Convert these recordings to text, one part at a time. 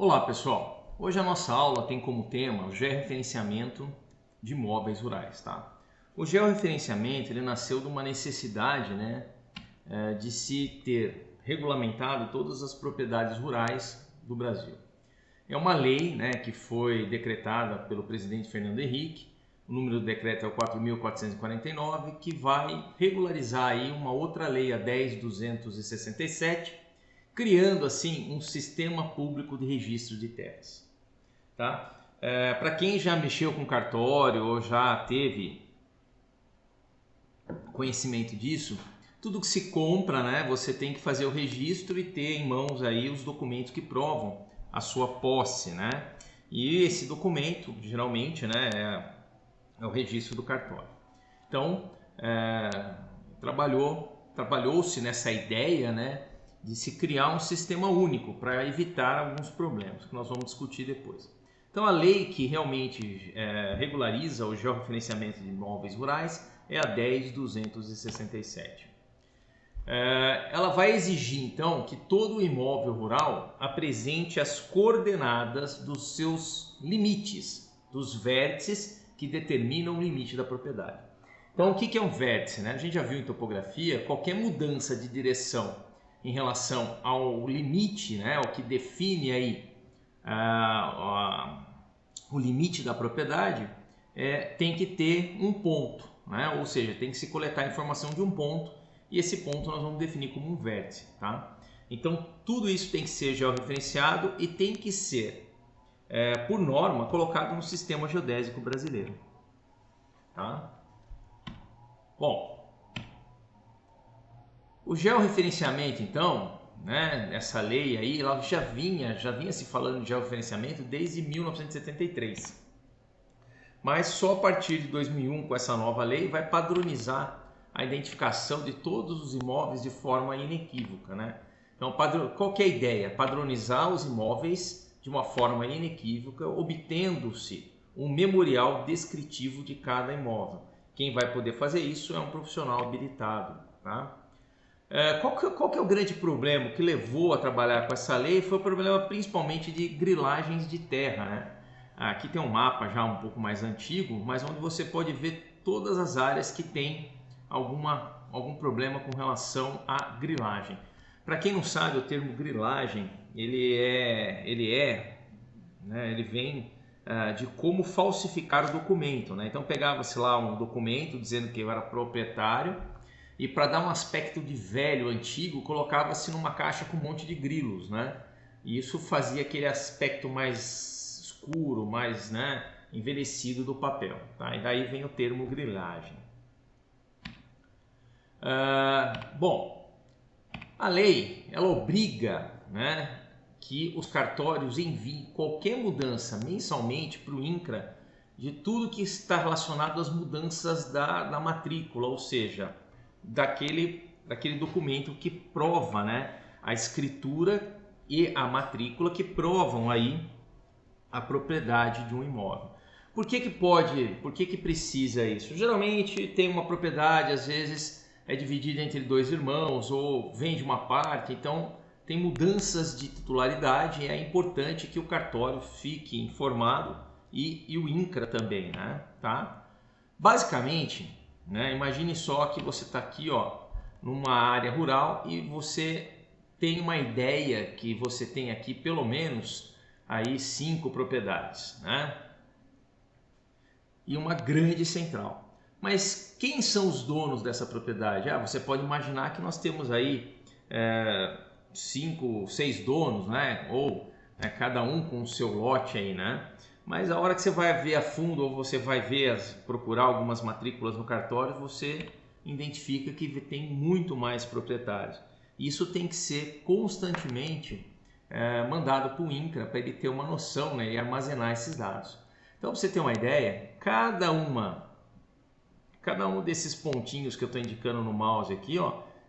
Olá pessoal, hoje a nossa aula tem como tema o georreferenciamento de imóveis rurais. Tá? O georreferenciamento ele nasceu de uma necessidade de se ter regulamentado todas as propriedades rurais do Brasil. É uma lei que foi decretada pelo presidente Fernando Henrique, o número do decreto é o 4.449, que vai regularizar aí uma outra lei, a 10.267, criando assim um sistema público de registro de terras. Tá? Para quem já mexeu com cartório ou já teve conhecimento disso, tudo que se compra, você tem que fazer o registro e ter em mãos aí os documentos que provam a sua posse, E esse documento, geralmente, é o registro do cartório. Então, trabalhou-se nessa ideia, de se criar um sistema único para evitar alguns problemas que nós vamos discutir depois. Então, a lei que realmente regulariza o georreferenciamento de imóveis rurais é a 10.267. Ela vai exigir, então, que todo imóvel rural apresente as coordenadas dos seus limites, dos vértices que determinam o limite da propriedade. Então, o que é um vértice? A gente já viu em topografia, qualquer mudança de direção em relação ao limite, o que define aí o limite da propriedade, tem que ter um ponto, ou seja, tem que se coletar a informação de um ponto e esse ponto nós vamos definir como um vértice. Tá? Então, tudo isso tem que ser georreferenciado e tem que ser, por norma, colocado no sistema geodésico brasileiro. Tá? Bom, o georreferenciamento, então, essa lei aí, ela já vinha se falando de georreferenciamento desde 1973. Mas só a partir de 2001, com essa nova lei, vai padronizar a identificação de todos os imóveis de forma inequívoca. Então, qual que é a ideia? Padronizar os imóveis de uma forma inequívoca, obtendo-se um memorial descritivo de cada imóvel. Quem vai poder fazer isso é um profissional habilitado. Tá? Qual que é o grande problema que levou a trabalhar com essa lei? Foi o problema principalmente de grilagens de terra. Aqui tem um mapa já um pouco mais antigo, mas onde você pode ver todas as áreas que tem algum problema com relação à grilagem. Para quem não sabe, o termo grilagem ele vem de como falsificar o documento. Então pegava-se lá um documento dizendo que eu era proprietário e para dar um aspecto de velho, antigo, colocava-se numa caixa com um monte de grilos. E isso fazia aquele aspecto mais escuro, mais envelhecido do papel. Tá? E daí vem o termo grilagem. Bom, a lei ela obriga que os cartórios enviem qualquer mudança mensalmente para o INCRA de tudo que está relacionado às mudanças da matrícula, ou seja, daquele documento que prova a escritura e a matrícula que provam aí a propriedade de um imóvel. Por que precisa isso? Geralmente tem uma propriedade, às vezes é dividida entre dois irmãos ou vende uma parte, então tem mudanças de titularidade e é importante que o cartório fique informado e o INCRA também. Tá? Basicamente, imagine só que você está aqui numa área rural e você tem uma ideia que você tem aqui pelo menos aí 5 propriedades. E uma grande central. Mas quem são os donos dessa propriedade? Você pode imaginar que nós temos aí 5, 6 donos, ou cada um com o seu lote aí, Mas a hora que você vai ver a fundo ou você vai ver procurar algumas matrículas no cartório, você identifica que tem muito mais proprietários. Isso tem que ser constantemente mandado para o INCRA para ele ter uma noção e armazenar esses dados. Então, para você ter uma ideia, cada um desses pontinhos que eu estou indicando no mouse aqui,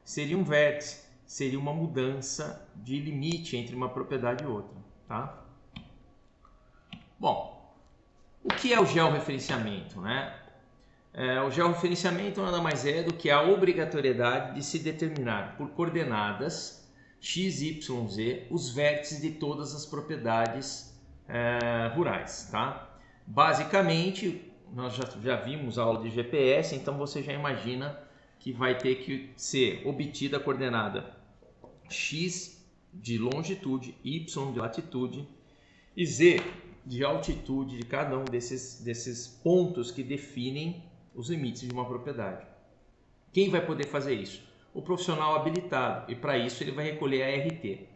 seria um vértice, seria uma mudança de limite entre uma propriedade e outra. Tá? Bom, o que é o georreferenciamento? O georreferenciamento nada mais é do que a obrigatoriedade de se determinar por coordenadas XYZ, os vértices de todas as propriedades rurais, tá? Basicamente, nós já vimos a aula de GPS, então você já imagina que vai ter que ser obtida a coordenada X de longitude, Y de latitude e Z de altitude de cada um desses pontos que definem os limites de uma propriedade. Quem vai poder fazer isso? O profissional habilitado, e para isso ele vai recolher a RT.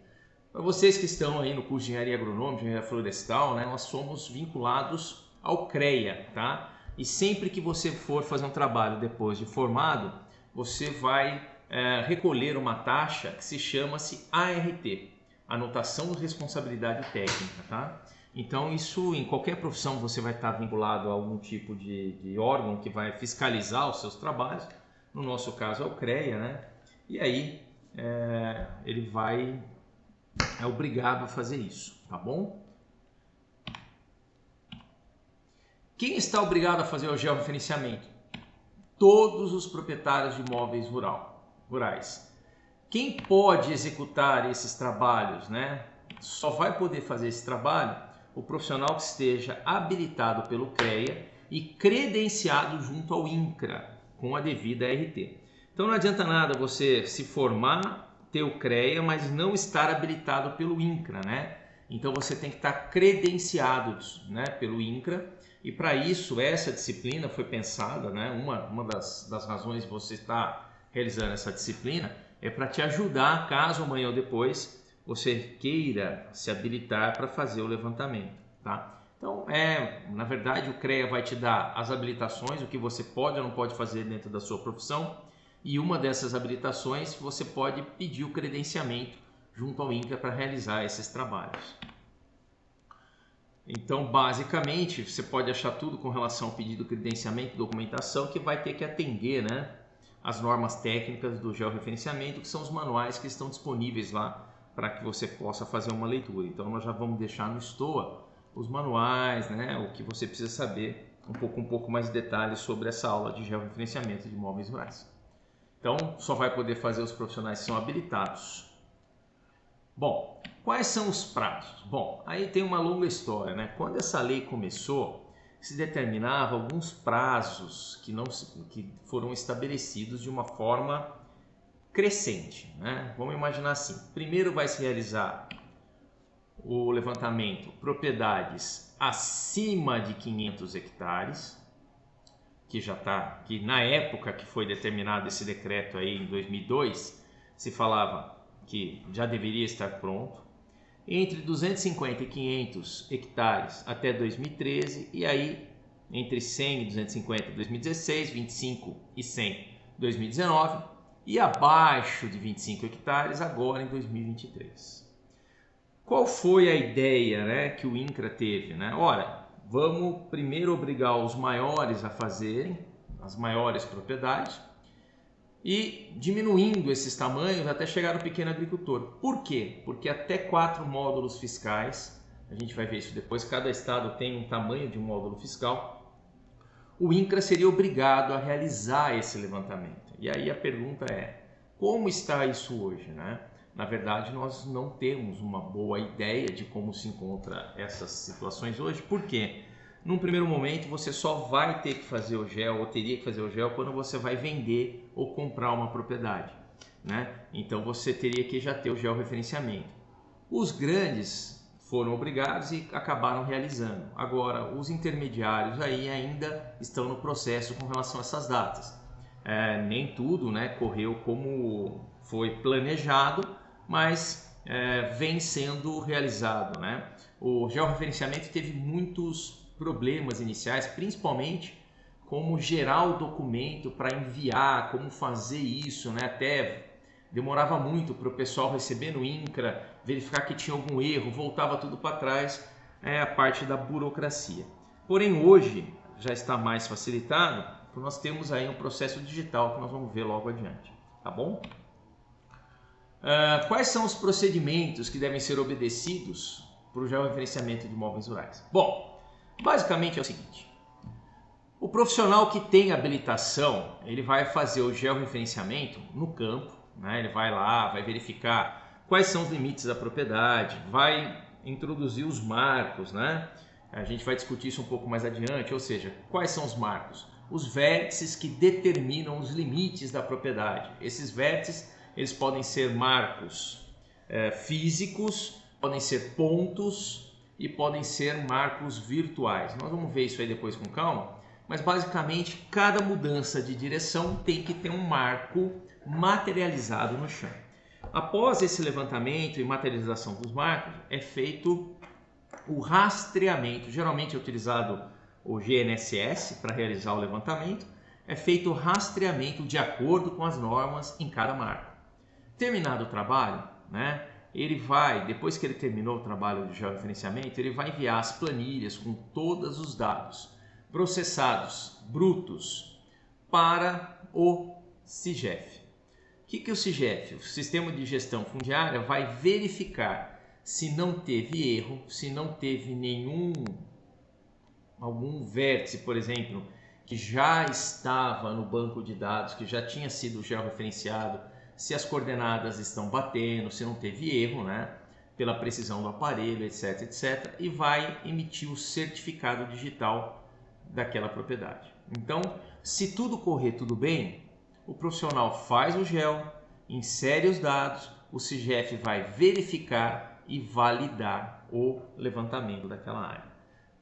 Para vocês que estão aí no curso de Engenharia Agronômica, Engenharia Florestal, né, nós somos vinculados ao CREA, tá? E sempre que você for fazer um trabalho depois de formado, você vai recolher uma taxa que se chama-se ART, Anotação de Responsabilidade Técnica, tá? Então isso em qualquer profissão você vai estar vinculado a algum tipo de órgão que vai fiscalizar os seus trabalhos, no nosso caso é o CREA, né? E aí ele é obrigado a fazer isso, tá bom? Quem está obrigado a fazer o georreferenciamento? Todos os proprietários de imóveis rurais. Quem pode executar esses trabalhos, né? Só vai poder fazer esse trabalho o profissional que esteja habilitado pelo CREA e credenciado junto ao INCRA com a devida RT. Então não adianta nada você se formar, ter o CREA, mas não estar habilitado pelo INCRA, né? Então você tem que estar credenciado, né, pelo INCRA. E para isso, essa disciplina foi pensada, né? Uma das razões de você estar realizando essa disciplina é para te ajudar, caso amanhã ou depois você queira se habilitar para fazer o levantamento, tá? Então, na verdade, o CREA vai te dar as habilitações, o que você pode ou não pode fazer dentro da sua profissão, e uma dessas habilitações você pode pedir o credenciamento junto ao INCRA para realizar esses trabalhos. Então, basicamente, você pode achar tudo com relação ao pedido, credenciamento, documentação, que vai ter que atender, né, as normas técnicas do georreferenciamento, que são os manuais que estão disponíveis lá para que você possa fazer uma leitura. Então, nós já vamos deixar no Stoa os manuais, né, o que você precisa saber, um pouco mais de detalhes sobre essa aula de georreferenciamento de imóveis rurais. Então, só vai poder fazer os profissionais que são habilitados. Bom, quais são os prazos? Bom, aí tem uma longa história, né? Quando essa lei começou, se determinava alguns prazos que foram estabelecidos de uma forma crescente, né? Vamos imaginar assim: primeiro vai se realizar o levantamento propriedades acima de 500 hectares, que na época que foi determinado esse decreto aí em 2002, se falava que já deveria estar pronto. Entre 250 e 500 hectares até 2013, e aí entre 100 e 250 em 2016, 25 e 100 em 2019, e abaixo de 25 hectares agora em 2023. Qual foi a ideia, né, que o INCRA teve, né? Ora, vamos primeiro obrigar os maiores a fazerem as maiores propriedades e diminuindo esses tamanhos até chegar no pequeno agricultor. Por quê? Porque até 4 módulos fiscais, a gente vai ver isso depois, cada estado tem um tamanho de um módulo fiscal, o INCRA seria obrigado a realizar esse levantamento. E aí a pergunta é, como está isso hoje, né? Na verdade, nós não temos uma boa ideia de como se encontra essas situações hoje. Por quê? Num primeiro momento, você só vai ter que fazer o GEO, ou teria que fazer o GEO, quando você vai vender ou comprar uma propriedade, né? Então, você teria que já ter o georreferenciamento. Os grandes foram obrigados e acabaram realizando. Agora, os intermediários aí ainda estão no processo com relação a essas datas. Nem tudo, né, correu como foi planejado, mas vem sendo realizado, né? O georreferenciamento teve muitos problemas iniciais, principalmente como gerar o documento para enviar, como fazer isso, né? Até demorava muito para o pessoal receber no INCRA, verificar que tinha algum erro, voltava tudo para trás, a parte da burocracia. Porém, hoje já está mais facilitado, porque nós temos aí um processo digital que nós vamos ver logo adiante, tá bom? Quais são os procedimentos que devem ser obedecidos para o georreferenciamento de imóveis rurais? Bom, basicamente é o seguinte: o profissional que tem habilitação, ele vai fazer o georreferenciamento no campo, né? Ele vai lá, vai verificar quais são os limites da propriedade, vai introduzir os marcos, né? A gente vai discutir isso um pouco mais adiante, ou seja, quais são os marcos? Os vértices que determinam os limites da propriedade. Esses vértices, eles podem ser marcos físicos, podem ser pontos e podem ser marcos virtuais. Nós vamos ver isso aí depois com calma, mas basicamente cada mudança de direção tem que ter um marco materializado no chão. Após esse levantamento e materialização dos marcos, é feito o rastreamento. Geralmente é utilizado o GNSS para realizar o levantamento. É feito o rastreamento de acordo com as normas em cada marco. Terminado o trabalho, né, ele vai, depois que ele terminou o trabalho de georreferenciamento, ele vai enviar as planilhas com todos os dados processados, brutos, para o SIGEF. O que é o SIGEF? O Sistema de Gestão Fundiária vai verificar se não teve erro, se não teve algum vértice, por exemplo, que já estava no banco de dados, que já tinha sido georreferenciado, se as coordenadas estão batendo, se não teve erro, né, pela precisão do aparelho, etc, etc, e vai emitir o certificado digital daquela propriedade. Então, se tudo correr tudo bem, o profissional faz o GEO, insere os dados, o SIGEF vai verificar e validar o levantamento daquela área.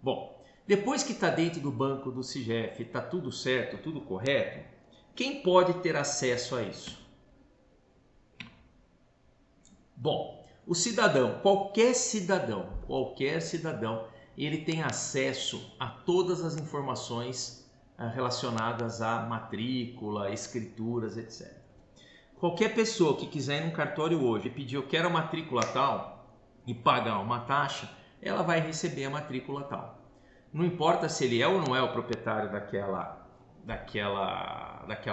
Bom, depois que está dentro do banco do SIGEF, está tudo certo, tudo correto, quem pode ter acesso a isso? Bom, o cidadão, qualquer cidadão, ele tem acesso a todas as informações relacionadas à matrícula, escrituras, etc. Qualquer pessoa que quiser ir num cartório hoje e pedir eu quero a matrícula tal e pagar uma taxa, ela vai receber a matrícula tal. Não importa se ele é ou não é o proprietário daquela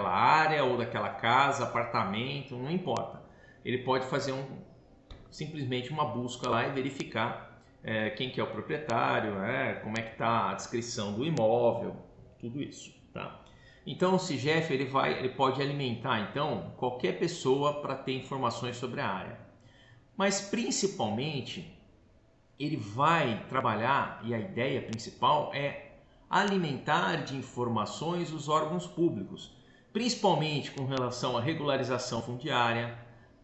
área ou daquela casa, apartamento, não importa. Ele pode fazer simplesmente uma busca lá e verificar quem que é o proprietário, como é que está a descrição do imóvel, tudo isso, tá? Então o SIGEF ele pode alimentar então qualquer pessoa para ter informações sobre a área, mas principalmente ele vai trabalhar, e a ideia principal é alimentar de informações os órgãos públicos, principalmente com relação à regularização fundiária,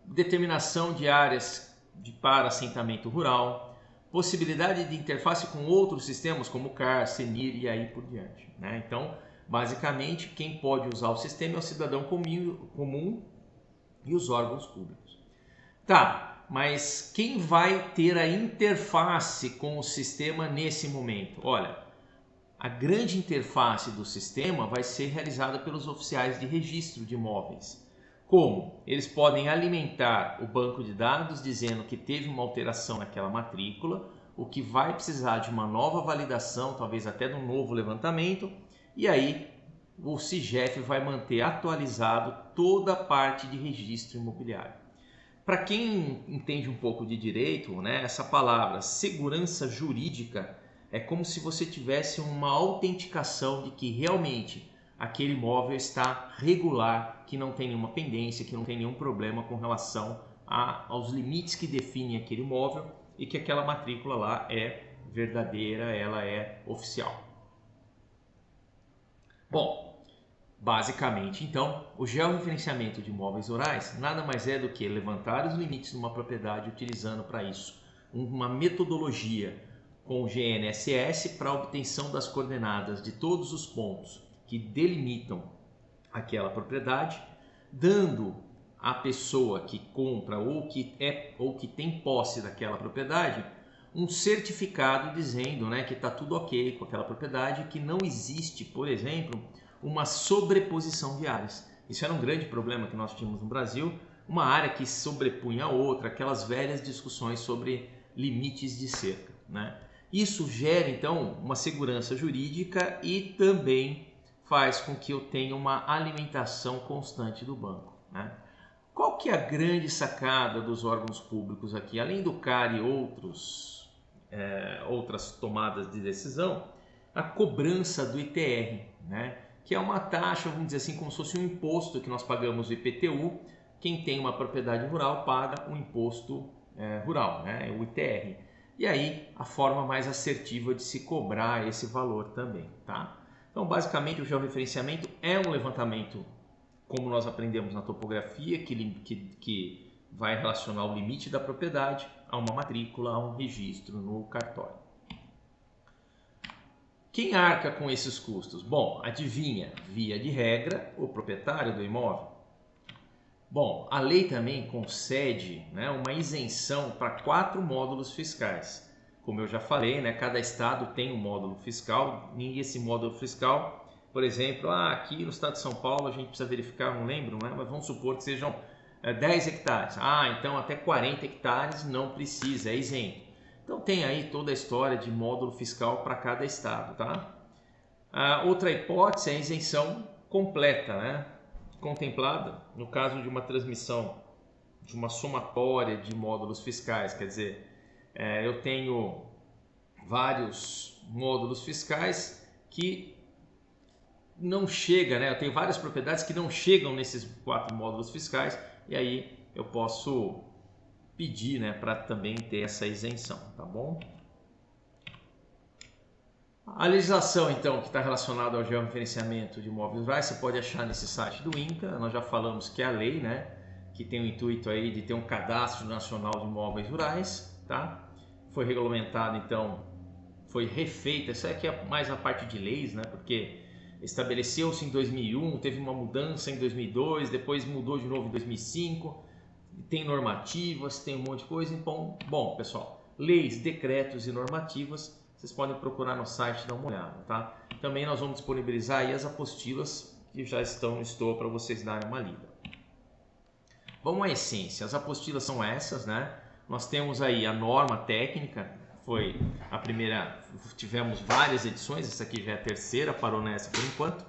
determinação de áreas para assentamento rural, possibilidade de interface com outros sistemas como CAR, CENIR e aí por diante, né? Então, basicamente, quem pode usar o sistema é o cidadão comum e os órgãos públicos. Tá, mas quem vai ter a interface com o sistema nesse momento? Olha, a grande interface do sistema vai ser realizada pelos oficiais de registro de imóveis. Como? Eles podem alimentar o banco de dados dizendo que teve uma alteração naquela matrícula, o que vai precisar de uma nova validação, talvez até de um novo levantamento, e aí o SIGEF vai manter atualizado toda a parte de registro imobiliário. Para quem entende um pouco de direito, né, essa palavra segurança jurídica é como se você tivesse uma autenticação de que realmente aquele imóvel está regular, que não tem nenhuma pendência, que não tem nenhum problema com relação aos limites que definem aquele imóvel e que aquela matrícula lá é verdadeira, ela é oficial. Bom, basicamente então, o georreferenciamento de imóveis rurais nada mais é do que levantar os limites de uma propriedade utilizando para isso uma metodologia com GNSS para a obtenção das coordenadas de todos os pontos que delimitam aquela propriedade, dando à pessoa que compra ou que tem posse daquela propriedade um certificado dizendo, né, que está tudo ok com aquela propriedade, que não existe, por exemplo, uma sobreposição de áreas. Isso era um grande problema que nós tínhamos no Brasil, uma área que sobrepunha a outra, aquelas velhas discussões sobre limites de cerca, né? Isso gera então uma segurança jurídica e também faz com que eu tenha uma alimentação constante do banco, né? Qual que é a grande sacada dos órgãos públicos aqui? Além do CAR e outras tomadas de decisão, a cobrança do ITR, né? Que é uma taxa, vamos dizer assim, como se fosse um imposto que nós pagamos o IPTU, quem tem uma propriedade rural paga o imposto rural, né? O ITR. E aí a forma mais assertiva de se cobrar esse valor também, tá? Então basicamente o georreferenciamento é um levantamento, como nós aprendemos na topografia, que vai relacionar o limite da propriedade a uma matrícula, a um registro no cartório. Quem arca com esses custos? Bom, adivinha, via de regra, o proprietário do imóvel. Bom, a lei também concede, né, uma isenção para 4 módulos fiscais. Como eu já falei, né, cada estado tem um módulo fiscal, e esse módulo fiscal, por exemplo, aqui no estado de São Paulo a gente precisa verificar, não lembro, né, mas vamos supor que sejam 10 hectares. Então até 40 hectares não precisa, é isento. Então tem aí toda a história de módulo fiscal para cada estado, tá? Outra hipótese é a isenção completa, né? Contemplada no caso de uma transmissão de uma somatória de módulos fiscais, quer dizer, eu tenho vários módulos fiscais que não chegam, né? Eu tenho várias propriedades que não chegam nesses 4 módulos fiscais e aí eu posso pedir, né, para também ter essa isenção, tá bom? A legislação, então, que está relacionada ao georreferenciamento de imóveis rurais, você pode achar nesse site do INCRA. Nós já falamos que é a lei, né, que tem o intuito aí de ter um cadastro nacional de imóveis rurais, tá? Foi regulamentado, então, foi refeita. Isso aqui é mais a parte de leis, né, porque estabeleceu-se em 2001, teve uma mudança em 2002, depois mudou de novo em 2005, tem normativas, tem um monte de coisa. Então, bom, pessoal, leis, decretos e normativas, vocês podem procurar no site, dar uma olhada, tá? Também nós vamos disponibilizar aí as apostilas que já estão no store para vocês darem uma lida. Vamos à essência. As apostilas são essas, né? Nós temos aí a norma técnica, foi a primeira, tivemos várias edições, essa aqui já é a terceira, parou nessa por enquanto.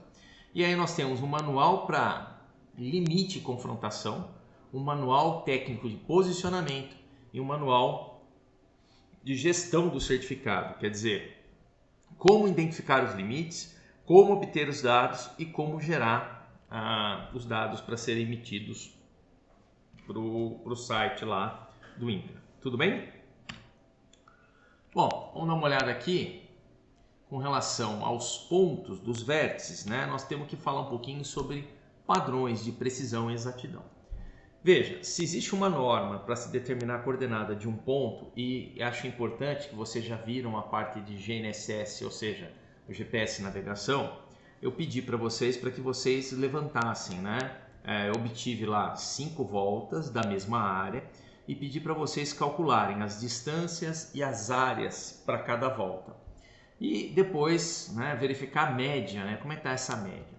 E aí nós temos um manual para limite e confrontação, um manual técnico de posicionamento e um manual de gestão do certificado, quer dizer, como identificar os limites, como obter os dados e como gerar os dados para serem emitidos para o site lá do INCRA. Tudo bem? Bom, vamos dar uma olhada aqui com relação aos pontos dos vértices, né? Nós temos que falar um pouquinho sobre padrões de precisão e exatidão. Veja, se existe uma norma para se determinar a coordenada de um ponto, e acho importante que vocês já viram a parte de GNSS, ou seja, o GPS navegação, eu pedi para vocês para que vocês levantassem, né? Eu obtive lá 5 voltas da mesma área e pedi para vocês calcularem as distâncias e as áreas para cada volta. E depois, né, verificar a média, né? Como é que está essa média?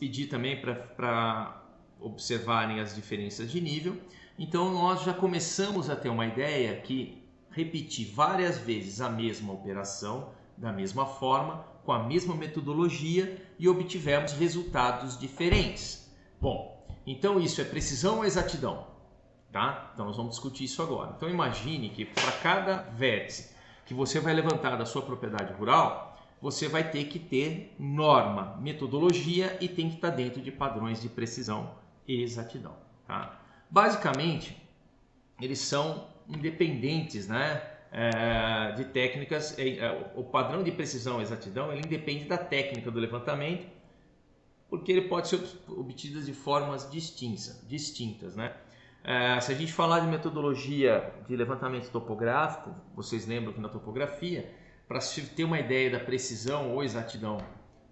Pedi também para observarem as diferenças de nível. Então nós já começamos a ter uma ideia que repetir várias vezes a mesma operação, da mesma forma, com a mesma metodologia e obtivemos resultados diferentes. Bom, então isso é precisão ou exatidão? Tá? Então nós vamos discutir isso agora. Então imagine que para cada vértice que você vai levantar da sua propriedade rural, você vai ter que ter norma, metodologia e tem que estar dentro de padrões de precisão e exatidão. Tá? Basicamente, eles são independentes, né, de técnicas. O padrão de precisão e exatidão ele independe da técnica do levantamento, porque ele pode ser obtido de formas distintas. Né? Se a gente falar de metodologia de levantamento topográfico, vocês lembram que na topografia, para se ter uma ideia da precisão ou exatidão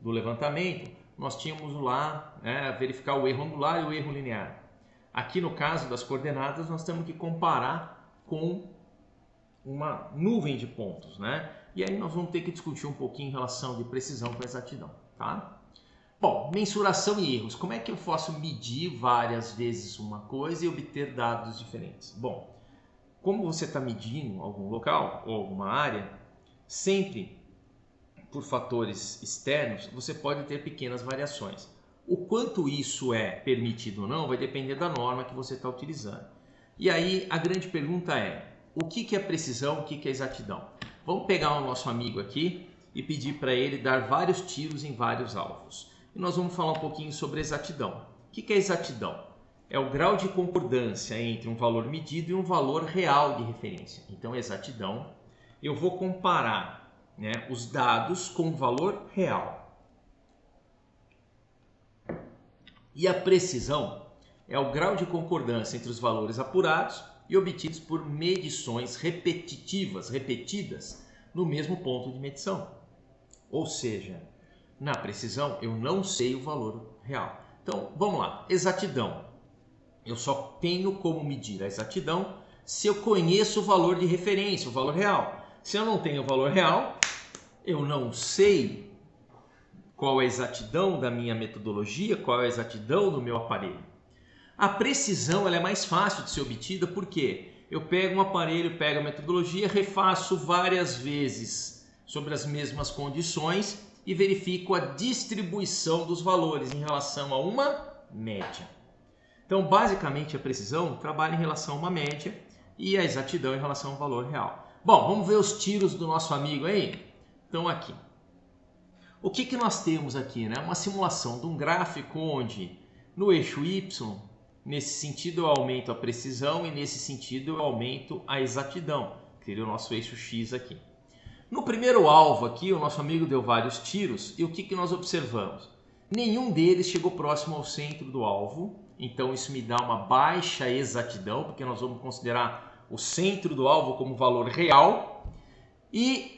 do levantamento, nós tínhamos lá, verificar o erro angular e o erro linear. Aqui no caso das coordenadas, nós temos que comparar com uma nuvem de pontos, né? E aí nós vamos ter que discutir um pouquinho em relação de precisão com exatidão, tá? Bom, mensuração e erros. Como é que eu posso medir várias vezes uma coisa e obter dados diferentes? Bom, como você está medindo algum local ou alguma área, sempre por fatores externos, você pode ter pequenas variações. O quanto isso é permitido ou não vai depender da norma que você está utilizando. E aí a grande pergunta é, o que é precisão, o que é exatidão? Vamos pegar o nosso amigo aqui e pedir para ele dar vários tiros em vários alvos. E nós vamos falar um pouquinho sobre exatidão. O que é exatidão? É o grau de concordância entre um valor medido e um valor real de referência. Então, exatidão, eu vou comparar, né, os dados com o valor real. E a precisão é o grau de concordância entre os valores apurados e obtidos por medições repetidas no mesmo ponto de medição. Ou seja, na precisão eu não sei o valor real. Então, vamos lá. Exatidão. Eu só tenho como medir a exatidão se eu conheço o valor de referência, o valor real. Se eu não tenho o valor real, eu não sei qual é a exatidão da minha metodologia, qual é a exatidão do meu aparelho. A precisão ela é mais fácil de ser obtida porque eu pego um aparelho, pego a metodologia, refaço várias vezes sobre as mesmas condições e verifico a distribuição dos valores em relação a uma média. Então, basicamente, a precisão trabalha em relação a uma média e a exatidão em relação ao valor real. Bom, vamos ver os tiros do nosso amigo aí? Então, aqui. O que nós temos aqui, né? Uma simulação de um gráfico onde, no eixo Y, nesse sentido eu aumento a precisão e nesse sentido eu aumento a exatidão, que seria o nosso eixo X aqui. No primeiro alvo aqui, o nosso amigo deu vários tiros e o que nós observamos? Nenhum deles chegou próximo ao centro do alvo. Então isso me dá uma baixa exatidão, porque nós vamos considerar o centro do alvo como valor real. E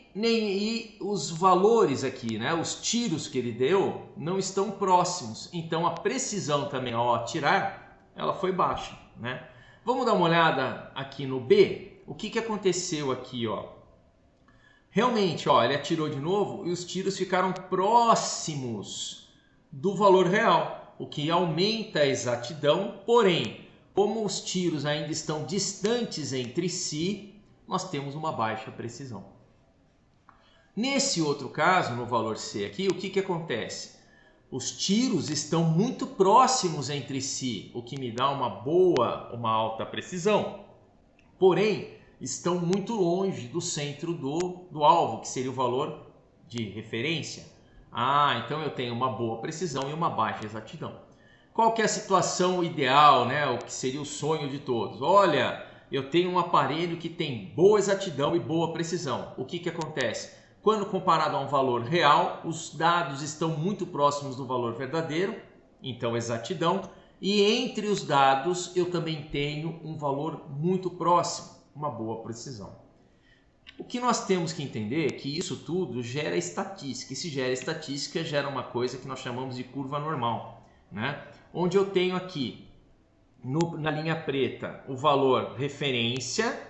os valores aqui, né, os tiros que ele deu, não estão próximos. Então a precisão também ao atirar, ela foi baixa, né? Vamos dar uma olhada aqui no B. O que aconteceu aqui, ó? Realmente, ó, ele atirou de novo e os tiros ficaram próximos do valor real, o que aumenta a exatidão, porém, como os tiros ainda estão distantes entre si, nós temos uma baixa precisão. Nesse outro caso, no valor C aqui, o que acontece? Os tiros estão muito próximos entre si, o que me dá uma alta precisão, porém, estão muito longe do centro do alvo, que seria o valor de referência. Então eu tenho uma boa precisão e uma baixa exatidão. Qual que é a situação ideal, né? O que seria o sonho de todos? Olha, eu tenho um aparelho que tem boa exatidão e boa precisão. O que acontece? Quando comparado a um valor real, os dados estão muito próximos do valor verdadeiro, então exatidão, e entre os dados eu também tenho um valor muito próximo, uma boa precisão. O que nós temos que entender é que isso tudo gera estatística. E se gera estatística, gera uma coisa que nós chamamos de curva normal, né? Onde eu tenho aqui, na linha preta, o valor referência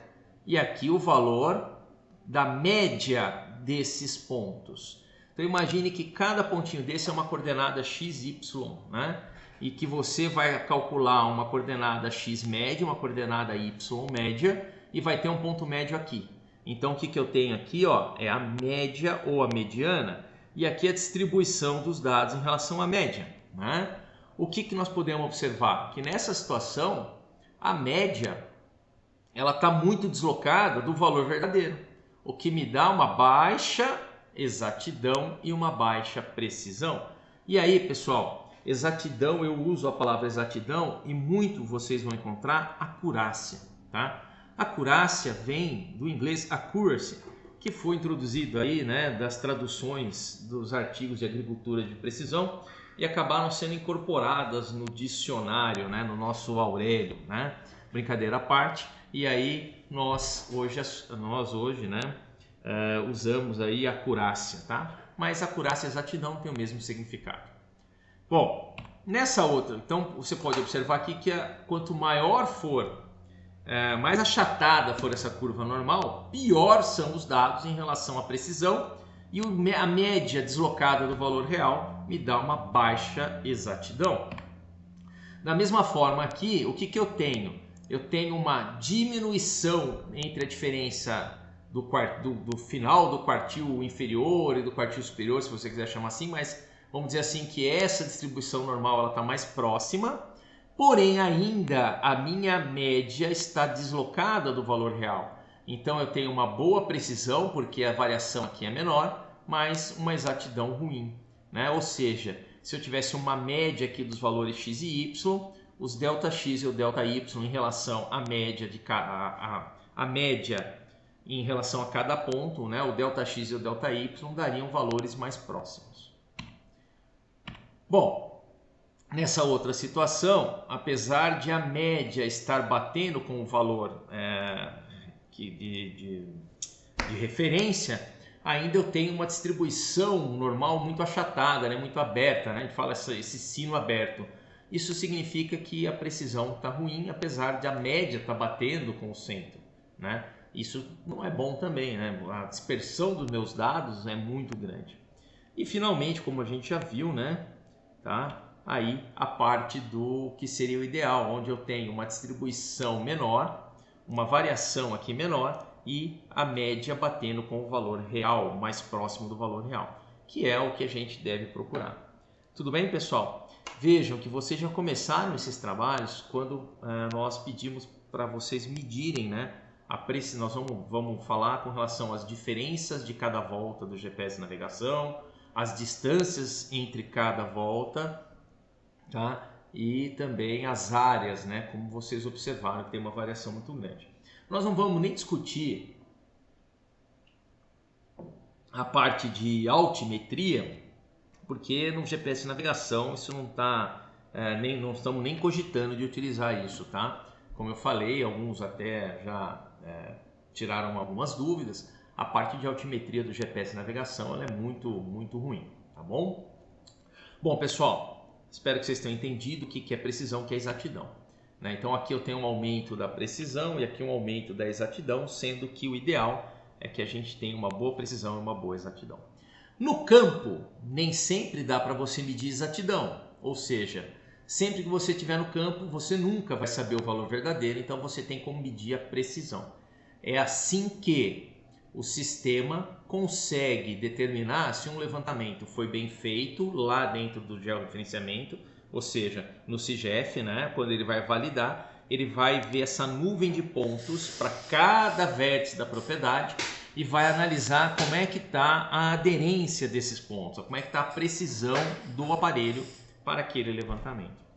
e aqui o valor da média desses pontos. Então imagine que cada pontinho desse é uma coordenada x, y, né? E que você vai calcular uma coordenada x média, uma coordenada y média e vai ter um ponto médio aqui. Então, o que eu tenho aqui, ó, é a média ou a mediana e aqui a distribuição dos dados em relação à média, né? O que nós podemos observar? Que nessa situação, a média ela está muito deslocada do valor verdadeiro, o que me dá uma baixa exatidão e uma baixa precisão. E aí, pessoal, exatidão, eu uso a palavra exatidão e muito vocês vão encontrar acurácia, tá? Acurácia vem do inglês accuracy, que foi introduzido aí, né, das traduções dos artigos de agricultura de precisão e acabaram sendo incorporadas no dicionário, né, no nosso Aurélio, né? Brincadeira à parte. E aí nós hoje, né, usamos aí acurácia, tá? Mas acurácia e exatidão tem o mesmo significado. Bom, nessa outra, então você pode observar aqui que quanto maior for mais achatada for essa curva normal, pior são os dados em relação à precisão e a média deslocada do valor real me dá uma baixa exatidão. Da mesma forma aqui, o que eu tenho? Eu tenho uma diminuição entre a diferença do final do quartil inferior e do quartil superior, se você quiser chamar assim, mas vamos dizer assim que essa distribuição normal está mais próxima. Porém, ainda a minha média está deslocada do valor real. Então, eu tenho uma boa precisão, porque a variação aqui é menor, mas uma exatidão ruim, né? Ou seja, se eu tivesse uma média aqui dos valores x e y, os ΔX e o ΔY em relação à média a média em relação a cada ponto, né? O ΔX e o ΔY dariam valores mais próximos. Bom, nessa outra situação, apesar de a média estar batendo com o valor de referência, ainda eu tenho uma distribuição normal muito achatada, né? Muito aberta, né? A gente fala esse sino aberto. Isso significa que a precisão está ruim, apesar de a média estar batendo com o centro, né? Isso não é bom também, né? A dispersão dos meus dados é muito grande. E finalmente, como a gente já viu, né? Tá? Aí a parte do que seria o ideal, onde eu tenho uma distribuição menor, uma variação aqui menor e a média batendo com o valor real, mais próximo do valor real, que é o que a gente deve procurar. Tudo bem, pessoal? Vejam que vocês já começaram esses trabalhos quando nós pedimos para vocês medirem, né? Nós vamos falar com relação às diferenças de cada volta do GPS navegação, as distâncias entre cada volta, tá? E também as áreas, né? Como vocês observaram, que tem uma variação muito grande. Nós não vamos nem discutir a parte de altimetria, porque no GPS navegação isso não está, não estamos nem cogitando de utilizar isso, tá? Como eu falei, alguns até já tiraram algumas dúvidas. A parte de altimetria do GPS navegação ela é muito ruim, tá bom? Bom, pessoal, espero que vocês tenham entendido o que é precisão, o que é exatidão, né? Então aqui eu tenho um aumento da precisão e aqui um aumento da exatidão, sendo que o ideal é que a gente tenha uma boa precisão e uma boa exatidão. No campo, nem sempre dá para você medir exatidão, ou seja, sempre que você estiver no campo, você nunca vai saber o valor verdadeiro, então você tem como medir a precisão. É assim que o sistema consegue determinar se um levantamento foi bem feito lá dentro do georreferenciamento, ou seja, no CIGEF, né? Quando ele vai validar, ele vai ver essa nuvem de pontos para cada vértice da propriedade e vai analisar como é que está a aderência desses pontos, como é que está a precisão do aparelho para aquele levantamento.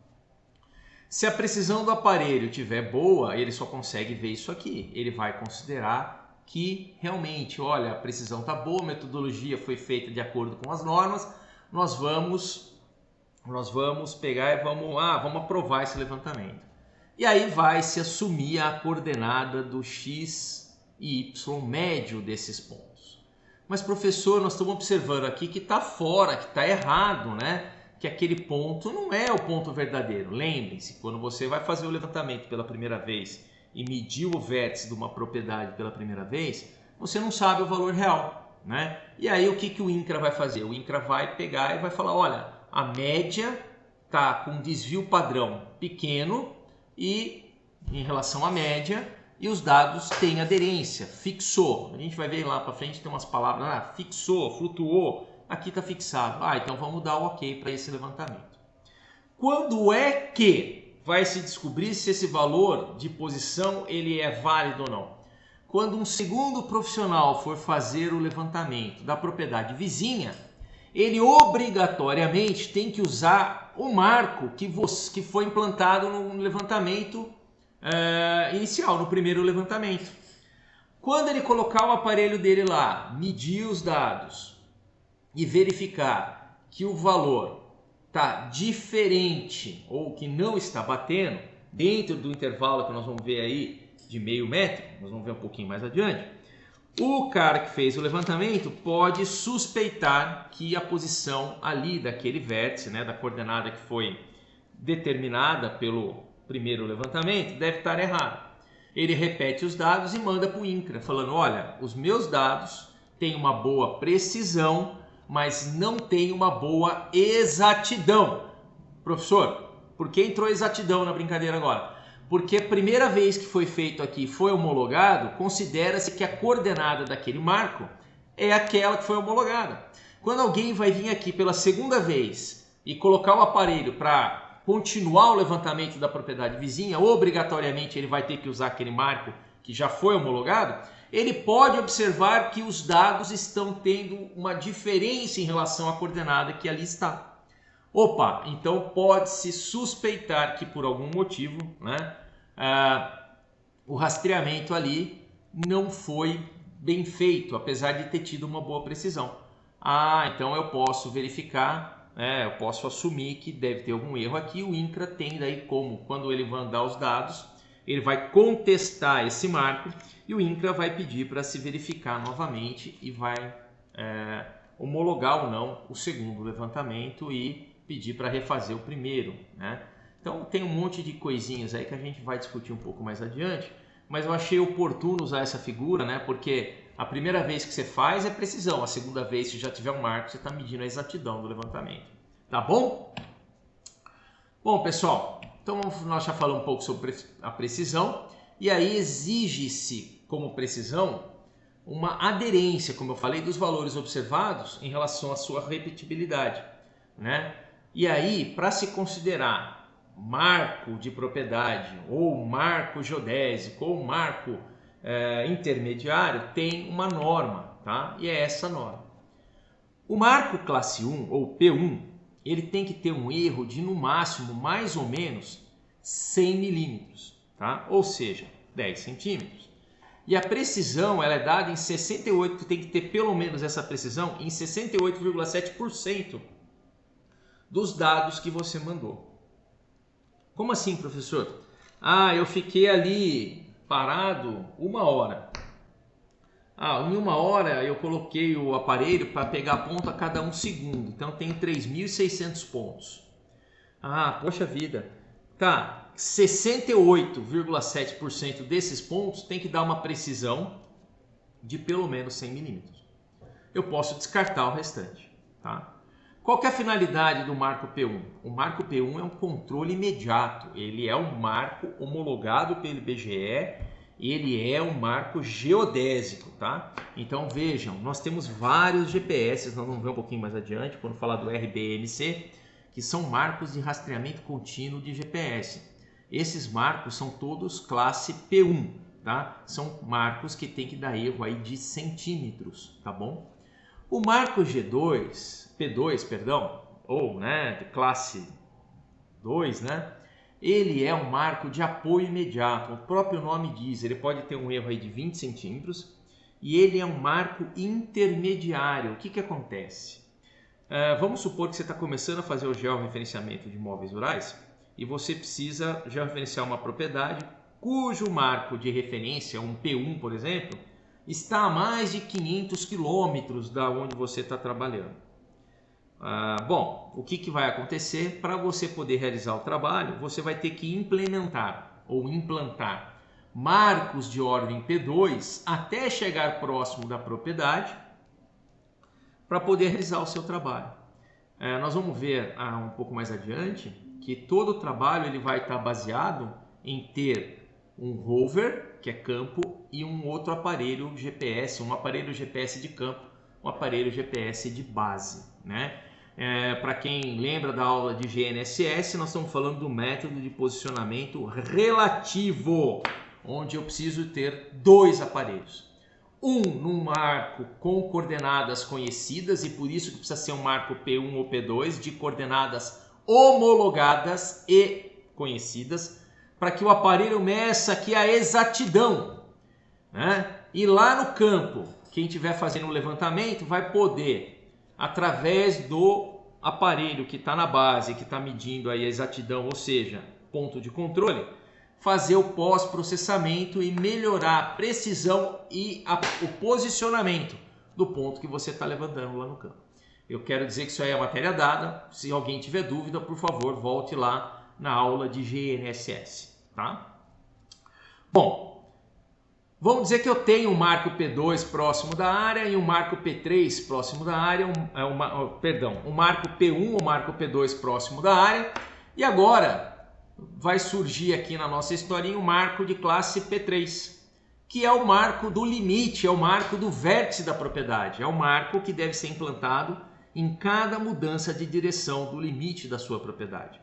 Se a precisão do aparelho estiver boa, ele só consegue ver isso aqui. Ele vai considerar que realmente, olha, a precisão está boa, a metodologia foi feita de acordo com as normas, nós vamos pegar e vamos aprovar esse levantamento. E aí vai se assumir a coordenada do x e y médio desses pontos. Mas, professor, nós estamos observando aqui que está fora, que está errado, né? Que aquele ponto não é o ponto verdadeiro. Lembrem-se, quando você vai fazer o levantamento pela primeira vez e medir o vértice de uma propriedade pela primeira vez, você não sabe o valor real, né? E aí o que o INCRA vai fazer? O INCRA vai pegar e vai falar, olha, a média está com desvio padrão pequeno e em relação à média, e os dados têm aderência, fixou. A gente vai ver lá para frente, tem umas palavras, fixou, flutuou, aqui está fixado. Então vamos dar o ok para esse levantamento. Quando é que vai se descobrir se esse valor de posição ele é válido ou não? Quando um segundo profissional for fazer o levantamento da propriedade vizinha, ele obrigatoriamente tem que usar o marco que foi implantado no levantamento inicial, no primeiro levantamento. Quando ele colocar o aparelho dele lá, medir os dados e verificar que o valor está diferente ou que não está batendo dentro do intervalo que nós vamos ver aí de meio metro, nós vamos ver um pouquinho mais adiante, o cara que fez o levantamento pode suspeitar que a posição ali daquele vértice, né, da coordenada que foi determinada pelo primeiro levantamento, deve estar errada. Ele repete os dados e manda para o INCRA, falando, olha, os meus dados têm uma boa precisão, mas não tem uma boa exatidão. Professor, por que entrou exatidão na brincadeira agora? Porque a primeira vez que foi feito aqui, foi homologado, considera-se que a coordenada daquele marco é aquela que foi homologada. Quando alguém vai vir aqui pela segunda vez e colocar o aparelho para continuar o levantamento da propriedade vizinha, obrigatoriamente ele vai ter que usar aquele marco que já foi homologado, ele pode observar que os dados estão tendo uma diferença em relação à coordenada que ali está. Opa, então pode-se suspeitar que por algum motivo, né, o rastreamento ali não foi bem feito, apesar de ter tido uma boa precisão. Então eu posso verificar, né, eu posso assumir que deve ter algum erro aqui. O INCRA tem daí como, quando ele mandar os dados, ele vai contestar esse marco e o INCRA vai pedir para se verificar novamente e vai homologar ou não o segundo levantamento e pedir para refazer o primeiro, né? Então tem um monte de coisinhas aí que a gente vai discutir um pouco mais adiante, mas eu achei oportuno usar essa figura, né? Porque a primeira vez que você faz é precisão, a segunda vez, se já tiver um marco, você está medindo a exatidão do levantamento, tá bom? Bom, pessoal, então nós já falamos um pouco sobre a precisão e aí exige-se como precisão uma aderência, como eu falei, dos valores observados em relação à sua repetibilidade, né? E aí, para se considerar marco de propriedade ou marco geodésico ou marco intermediário, tem uma norma, tá? E é essa norma. O marco classe 1 ou P1, ele tem que ter um erro de no máximo mais ou menos 100 milímetros, tá? Ou seja, 10 centímetros. E a precisão ela é dada em 68, tem que ter pelo menos essa precisão em 68,7% dos dados que você mandou. Como assim, professor? Eu fiquei ali parado 1 hora. Em 1 hora eu coloquei o aparelho para pegar ponto a cada 1 segundo. Então tem 3.600 pontos. Poxa vida. Tá, 68,7% desses pontos tem que dar uma precisão de pelo menos 100 milímetros. Eu posso descartar o restante, tá? Qual que é a finalidade do marco P1? O marco P1 é um controle imediato, ele é um marco homologado pelo IBGE, ele é um marco geodésico, tá? Então vejam, nós temos vários GPS, nós vamos ver um pouquinho mais adiante, quando falar do RBMC, que são marcos de rastreamento contínuo de GPS. Esses marcos são todos classe P1, tá? São marcos que tem que dar erro aí de centímetros, tá bom? O marco P2, perdão, ou de classe 2, né? Ele é um marco de apoio imediato, o próprio nome diz, ele pode ter um erro aí de 20 centímetros e ele é um marco intermediário. O que acontece? Vamos supor que você está começando a fazer o georreferenciamento de imóveis rurais e você precisa georreferenciar uma propriedade cujo marco de referência, um P1, por exemplo, está a mais de 500 quilômetros da onde você está trabalhando. Bom, o que vai acontecer? Para você poder realizar o trabalho, você vai ter que implementar ou implantar marcos de ordem P2 até chegar próximo da propriedade para poder realizar o seu trabalho. Nós vamos ver um pouco mais adiante que todo o trabalho ele vai estar baseado em ter um rover, que é campo, e um outro aparelho GPS, um aparelho GPS de campo, um aparelho GPS de base, né? Para quem lembra da aula de GNSS, nós estamos falando do método de posicionamento relativo, onde eu preciso ter 2 aparelhos. Um num marco com coordenadas conhecidas, e por isso que precisa ser um marco P1 ou P2 de coordenadas homologadas e conhecidas, para que o aparelho meça aqui a exatidão, né? E lá no campo, quem estiver fazendo o levantamento vai poder, através do aparelho que está na base, que está medindo aí a exatidão, ou seja, ponto de controle, fazer o pós-processamento e melhorar a precisão e o posicionamento do ponto que você está levantando lá no campo. Eu quero dizer que isso aí é matéria dada. Se alguém tiver dúvida, por favor, volte lá na aula de GNSS, tá? Bom, vamos dizer que eu tenho um marco P2 próximo da área e um marco P3 próximo da área, um marco P1 ou marco P2 próximo da área, e agora vai surgir aqui na nossa historinha um marco de classe P3, que é o marco do limite, é o marco do vértice da propriedade, é o marco que deve ser implantado em cada mudança de direção do limite da sua propriedade.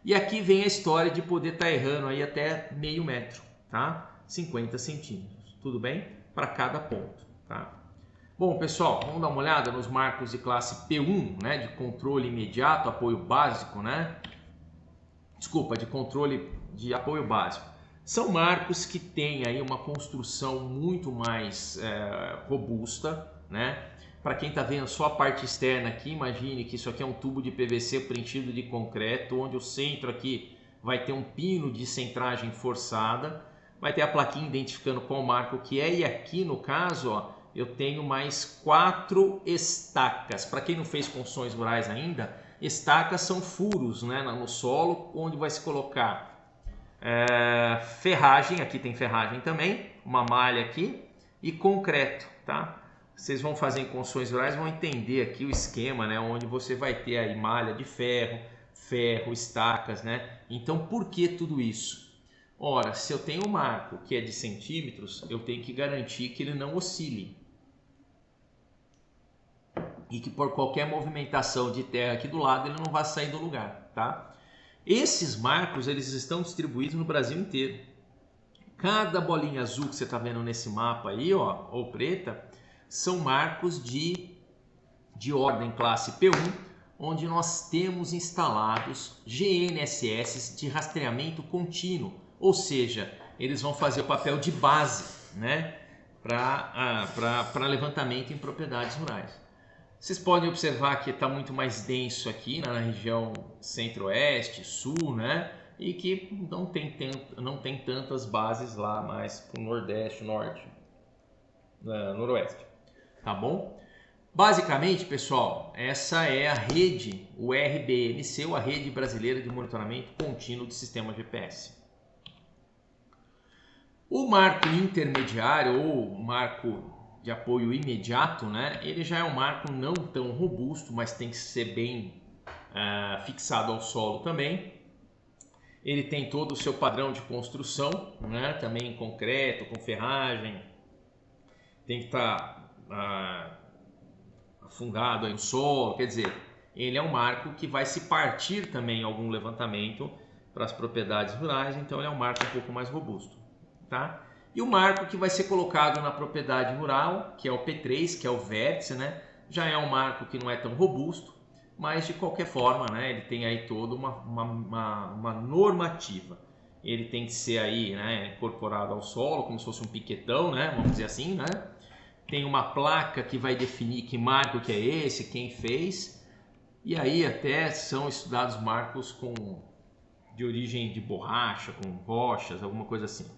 E aqui vem a história de poder estar errando aí até meio metro, tá? 50 centímetros, tudo bem? Para cada ponto, tá? Bom, pessoal, vamos dar uma olhada nos marcos de classe P1, né, de controle imediato, apoio básico, né? Desculpa, de controle de apoio básico. São marcos que têm aí uma construção muito mais robusta, né? Para quem está vendo só a parte externa aqui, imagine que isso aqui é um tubo de PVC preenchido de concreto, onde o centro aqui vai ter um pino de centragem forçada, vai ter a plaquinha identificando qual marco que é, e aqui no caso, ó, eu tenho mais 4 estacas. Para quem não fez construções rurais ainda, estacas são furos, né, no solo, onde vai se colocar ferragem, aqui tem ferragem também, uma malha aqui, e concreto, tá? Vocês vão fazer em construções rurais, vão entender aqui o esquema, né, onde você vai ter aí malha de ferro, estacas, né? Então, por que tudo isso? Ora, se eu tenho um marco que é de centímetros, eu tenho que garantir que ele não oscile e que por qualquer movimentação de terra aqui do lado ele não vai sair do lugar, tá? Esses marcos, eles estão distribuídos no Brasil inteiro. Cada bolinha azul que você está vendo nesse mapa aí, ó, ou preta, são marcos de ordem classe P1, onde nós temos instalados GNSS de rastreamento contínuo, ou seja, eles vão fazer o papel de base, né, para levantamento em propriedades rurais. Vocês podem observar que está muito mais denso aqui na região centro-oeste, sul, né? E que não tem tantas bases lá mais para o nordeste, norte, noroeste, tá bom? Basicamente, pessoal, essa é a rede, o RBMC, ou a Rede Brasileira de Monitoramento Contínuo de Sistema GPS. O marco intermediário ou marco de apoio imediato, né? Ele já é um marco não tão robusto, mas tem que ser bem fixado ao solo também. Ele tem todo o seu padrão de construção, né? Também em concreto, com ferragem. Tem que estar afundado aí no solo, quer dizer, ele é um marco que vai se partir também em algum levantamento para as propriedades rurais, então ele é um marco um pouco mais robusto, tá? E o marco que vai ser colocado na propriedade rural, que é o P3, que é o vértice, né? Já é um marco que não é tão robusto, mas de qualquer forma, né? Ele tem aí toda uma normativa. Ele tem que ser aí, né, incorporado ao solo, como se fosse um piquetão, né? Vamos dizer assim, né? Tem uma placa que vai definir que marco que é esse, quem fez. E aí até são estudados marcos de origem de borracha, com rochas, alguma coisa assim.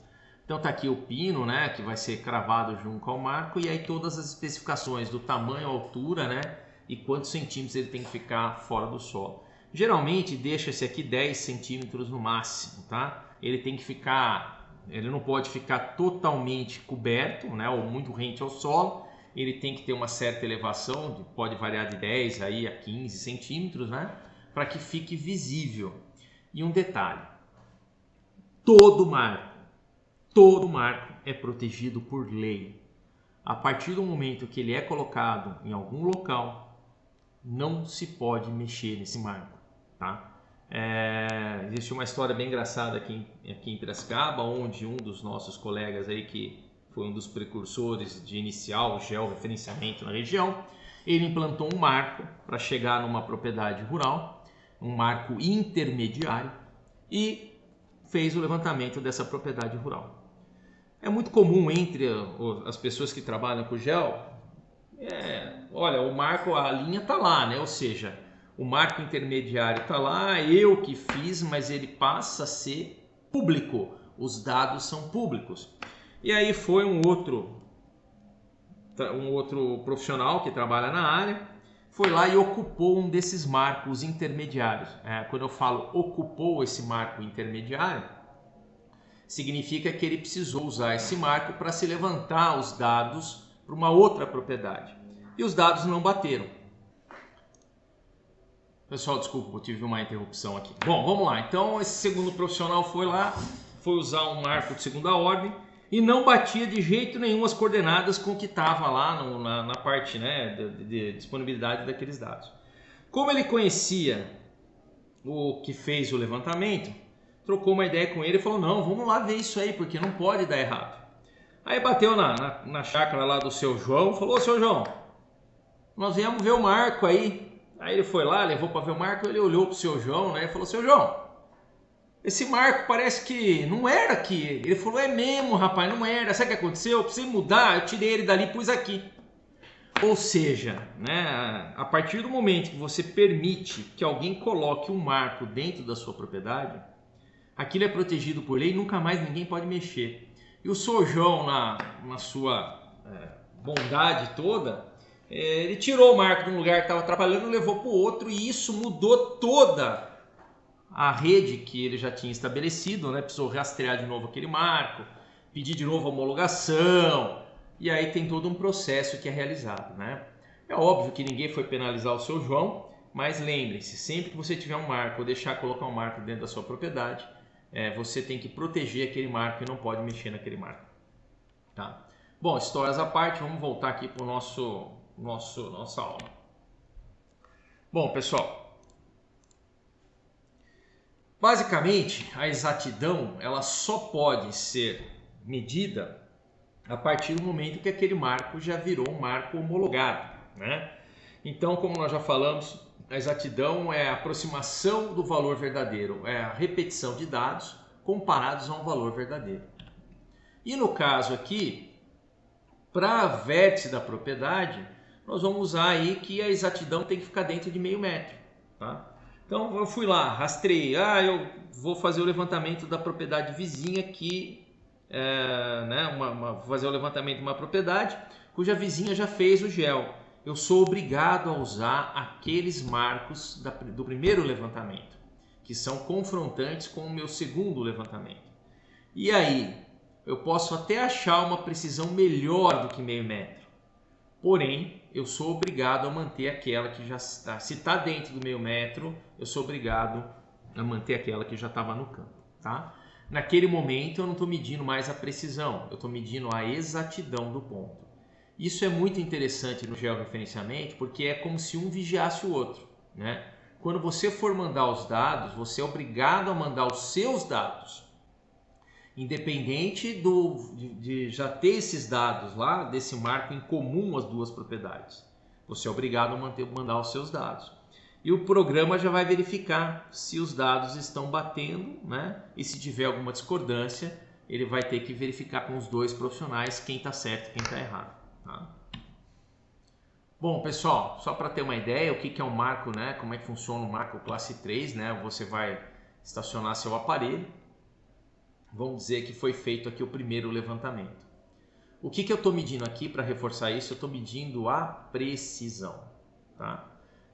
Então tá aqui o pino, né, que vai ser cravado junto ao marco, e aí todas as especificações do tamanho, altura, né, e quantos centímetros ele tem que ficar fora do solo. Geralmente deixa-se aqui 10 centímetros no máximo, tá? Ele tem que ficar, ele não pode ficar totalmente coberto, né, ou muito rente ao solo. Ele tem que ter uma certa elevação, pode variar de 10 aí a 15 centímetros, né, para que fique visível. E um detalhe, todo marco é protegido por lei. A partir do momento que ele é colocado em algum local, não se pode mexer nesse marco, tá? Existe uma história bem engraçada aqui em Piracicaba, onde um dos nossos colegas aí, que foi um dos precursores de iniciar o georreferenciamento na região, ele implantou um marco para chegar numa propriedade rural, um marco intermediário, e fez o levantamento dessa propriedade rural. É muito comum entre as pessoas que trabalham com gel, olha, o marco, a linha está lá, né? Ou seja, o marco intermediário está lá, eu que fiz, mas ele passa a ser público, os dados são públicos. E aí foi um outro profissional que trabalha na área, foi lá e ocupou um desses marcos intermediários. Quando eu falo ocupou esse marco intermediário, significa que ele precisou usar esse marco para se levantar os dados para uma outra propriedade. E os dados não bateram. Pessoal, desculpa, eu tive uma interrupção aqui. Bom, vamos lá. Então, esse segundo profissional foi lá, foi usar um marco de segunda ordem e não batia de jeito nenhum as coordenadas com o que estava lá na parte, né, de disponibilidade daqueles dados. Como ele conhecia o que fez o levantamento, trocou uma ideia com ele e falou, não, vamos lá ver isso aí, porque não pode dar errado. Aí bateu na chácara lá do seu João, falou: ô, seu João, nós viemos ver o Marco aí. Aí ele foi lá, levou para ver o Marco, ele olhou pro seu João, né, e falou: seu João, esse Marco parece que não era aqui. Ele falou: é mesmo, rapaz, não era. Sabe o que aconteceu? Eu precisei mudar, eu tirei ele dali e pus aqui. Ou seja, né, a partir do momento que você permite que alguém coloque um marco dentro da sua propriedade, aquilo é protegido por lei e nunca mais ninguém pode mexer. E o Sr. João, na sua bondade toda, ele tirou o marco de um lugar que estava atrapalhando e levou para o outro, e isso mudou toda a rede que ele já tinha estabelecido, né? Precisou rastrear de novo aquele marco, pedir de novo a homologação, e aí tem todo um processo que é realizado, né? É óbvio que ninguém foi penalizar o seu João, mas lembre-se, sempre que você tiver um marco ou deixar colocar um marco dentro da sua propriedade, você tem que proteger aquele marco e não pode mexer naquele marco, tá? Bom, histórias à parte, vamos voltar aqui para nossa aula. Bom, pessoal, basicamente a exatidão ela só pode ser medida a partir do momento que aquele marco já virou um marco homologado, né? Então, como nós já falamos, a exatidão é a aproximação do valor verdadeiro, é a repetição de dados comparados a um valor verdadeiro. E no caso aqui, para vértice da propriedade, nós vamos usar aí que a exatidão tem que ficar dentro de meio metro, tá? Então eu fui lá, rastrei, eu vou fazer o levantamento da propriedade vizinha aqui, vou fazer o levantamento de uma propriedade cuja vizinha já fez o GEL. Eu sou obrigado a usar aqueles marcos do primeiro levantamento, que são confrontantes com o meu segundo levantamento. E aí, eu posso até achar uma precisão melhor do que meio metro, porém, eu sou obrigado a manter aquela que já está. Se está dentro do meio metro, eu sou obrigado a manter aquela que já estava no campo, tá? Naquele momento, eu não estou medindo mais a precisão, eu estou medindo a exatidão do ponto. Isso é muito interessante no georreferenciamento, porque é como se um vigiasse o outro, né? Quando você for mandar os dados, você é obrigado a mandar os seus dados, independente de já ter esses dados lá, desse marco em comum às duas propriedades. Você é obrigado a mandar os seus dados. E o programa já vai verificar se os dados estão batendo, né? E se tiver alguma discordância, ele vai ter que verificar com os dois profissionais quem está certo e quem está errado. Tá? Bom, pessoal, só para ter uma ideia, o que é um marco, né? Como é que funciona um marco classe 3, né? Você vai estacionar seu aparelho. Vamos dizer que foi feito aqui o primeiro levantamento. O que eu estou medindo aqui para reforçar isso? Eu estou medindo a precisão, tá?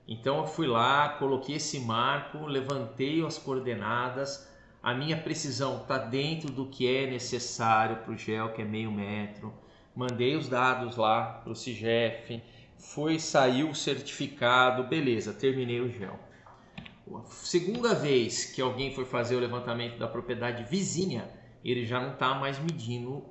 Então eu fui lá, coloquei esse marco, levantei as coordenadas, a minha precisão está dentro do que é necessário para o GEL, que é meio metro. Mandei os dados lá para o CIGEF, saiu o certificado, beleza, terminei o GEL. A segunda vez que alguém foi fazer o levantamento da propriedade vizinha, ele já não está mais medindo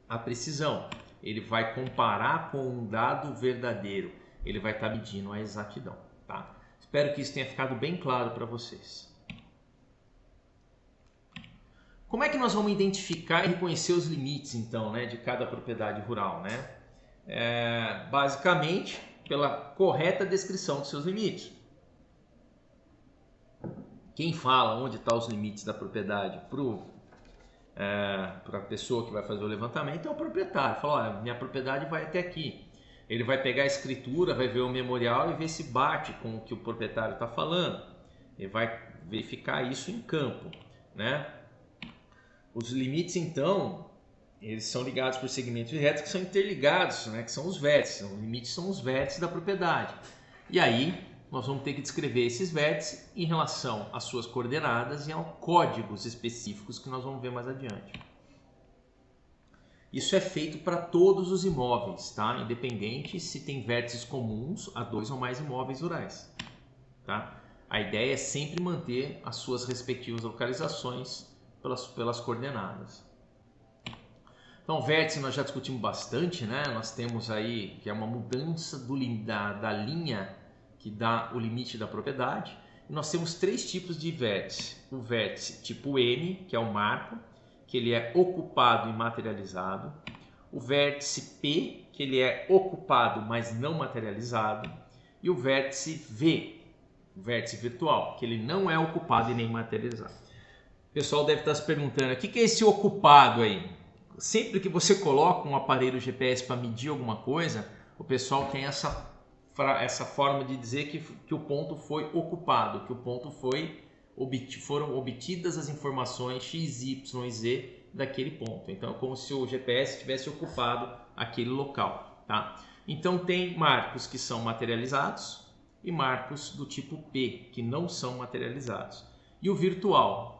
a precisão. Ele vai comparar com um dado verdadeiro. Ele vai estar medindo a exatidão, tá? Espero que isso tenha ficado bem claro para vocês. Como é que nós vamos identificar e reconhecer os limites, então, né, de cada propriedade rural, né? Basicamente, pela correta descrição dos seus limites. Quem fala onde estão os limites da propriedade para a pessoa que vai fazer o levantamento é o proprietário. Fala: olha, minha propriedade vai até aqui. Ele vai pegar a escritura, vai ver o memorial e ver se bate com o que o proprietário está falando. Ele vai verificar isso em campo, né? Os limites, então, eles são ligados por segmentos retos que são interligados, né? Que são os vértices. Os limites são os vértices da propriedade. E aí, nós vamos ter que descrever esses vértices em relação às suas coordenadas e aos códigos específicos que nós vamos ver mais adiante. Isso é feito para todos os imóveis, tá? Independente se tem vértices comuns a 2 ou mais imóveis rurais, tá? A ideia é sempre manter as suas respectivas localizações pelas coordenadas. Então, vértice nós já discutimos bastante, né? Nós temos aí que é uma mudança da linha que dá o limite da propriedade. E nós temos 3 tipos de vértice. O vértice tipo M, que é o marco, que ele é ocupado e materializado, o vértice P, que ele é ocupado, mas não materializado, e o vértice V, o vértice virtual, que ele não é ocupado e nem materializado. O pessoal deve estar se perguntando, o que é esse ocupado aí? Sempre que você coloca um aparelho GPS para medir alguma coisa, o pessoal tem essa forma de dizer que o ponto foi ocupado, que o ponto foram obtidas as informações X, Y e Z daquele ponto. Então é como se o GPS tivesse ocupado aquele local, tá? Então tem marcos que são materializados e marcos do tipo P, que não são materializados. E o virtual,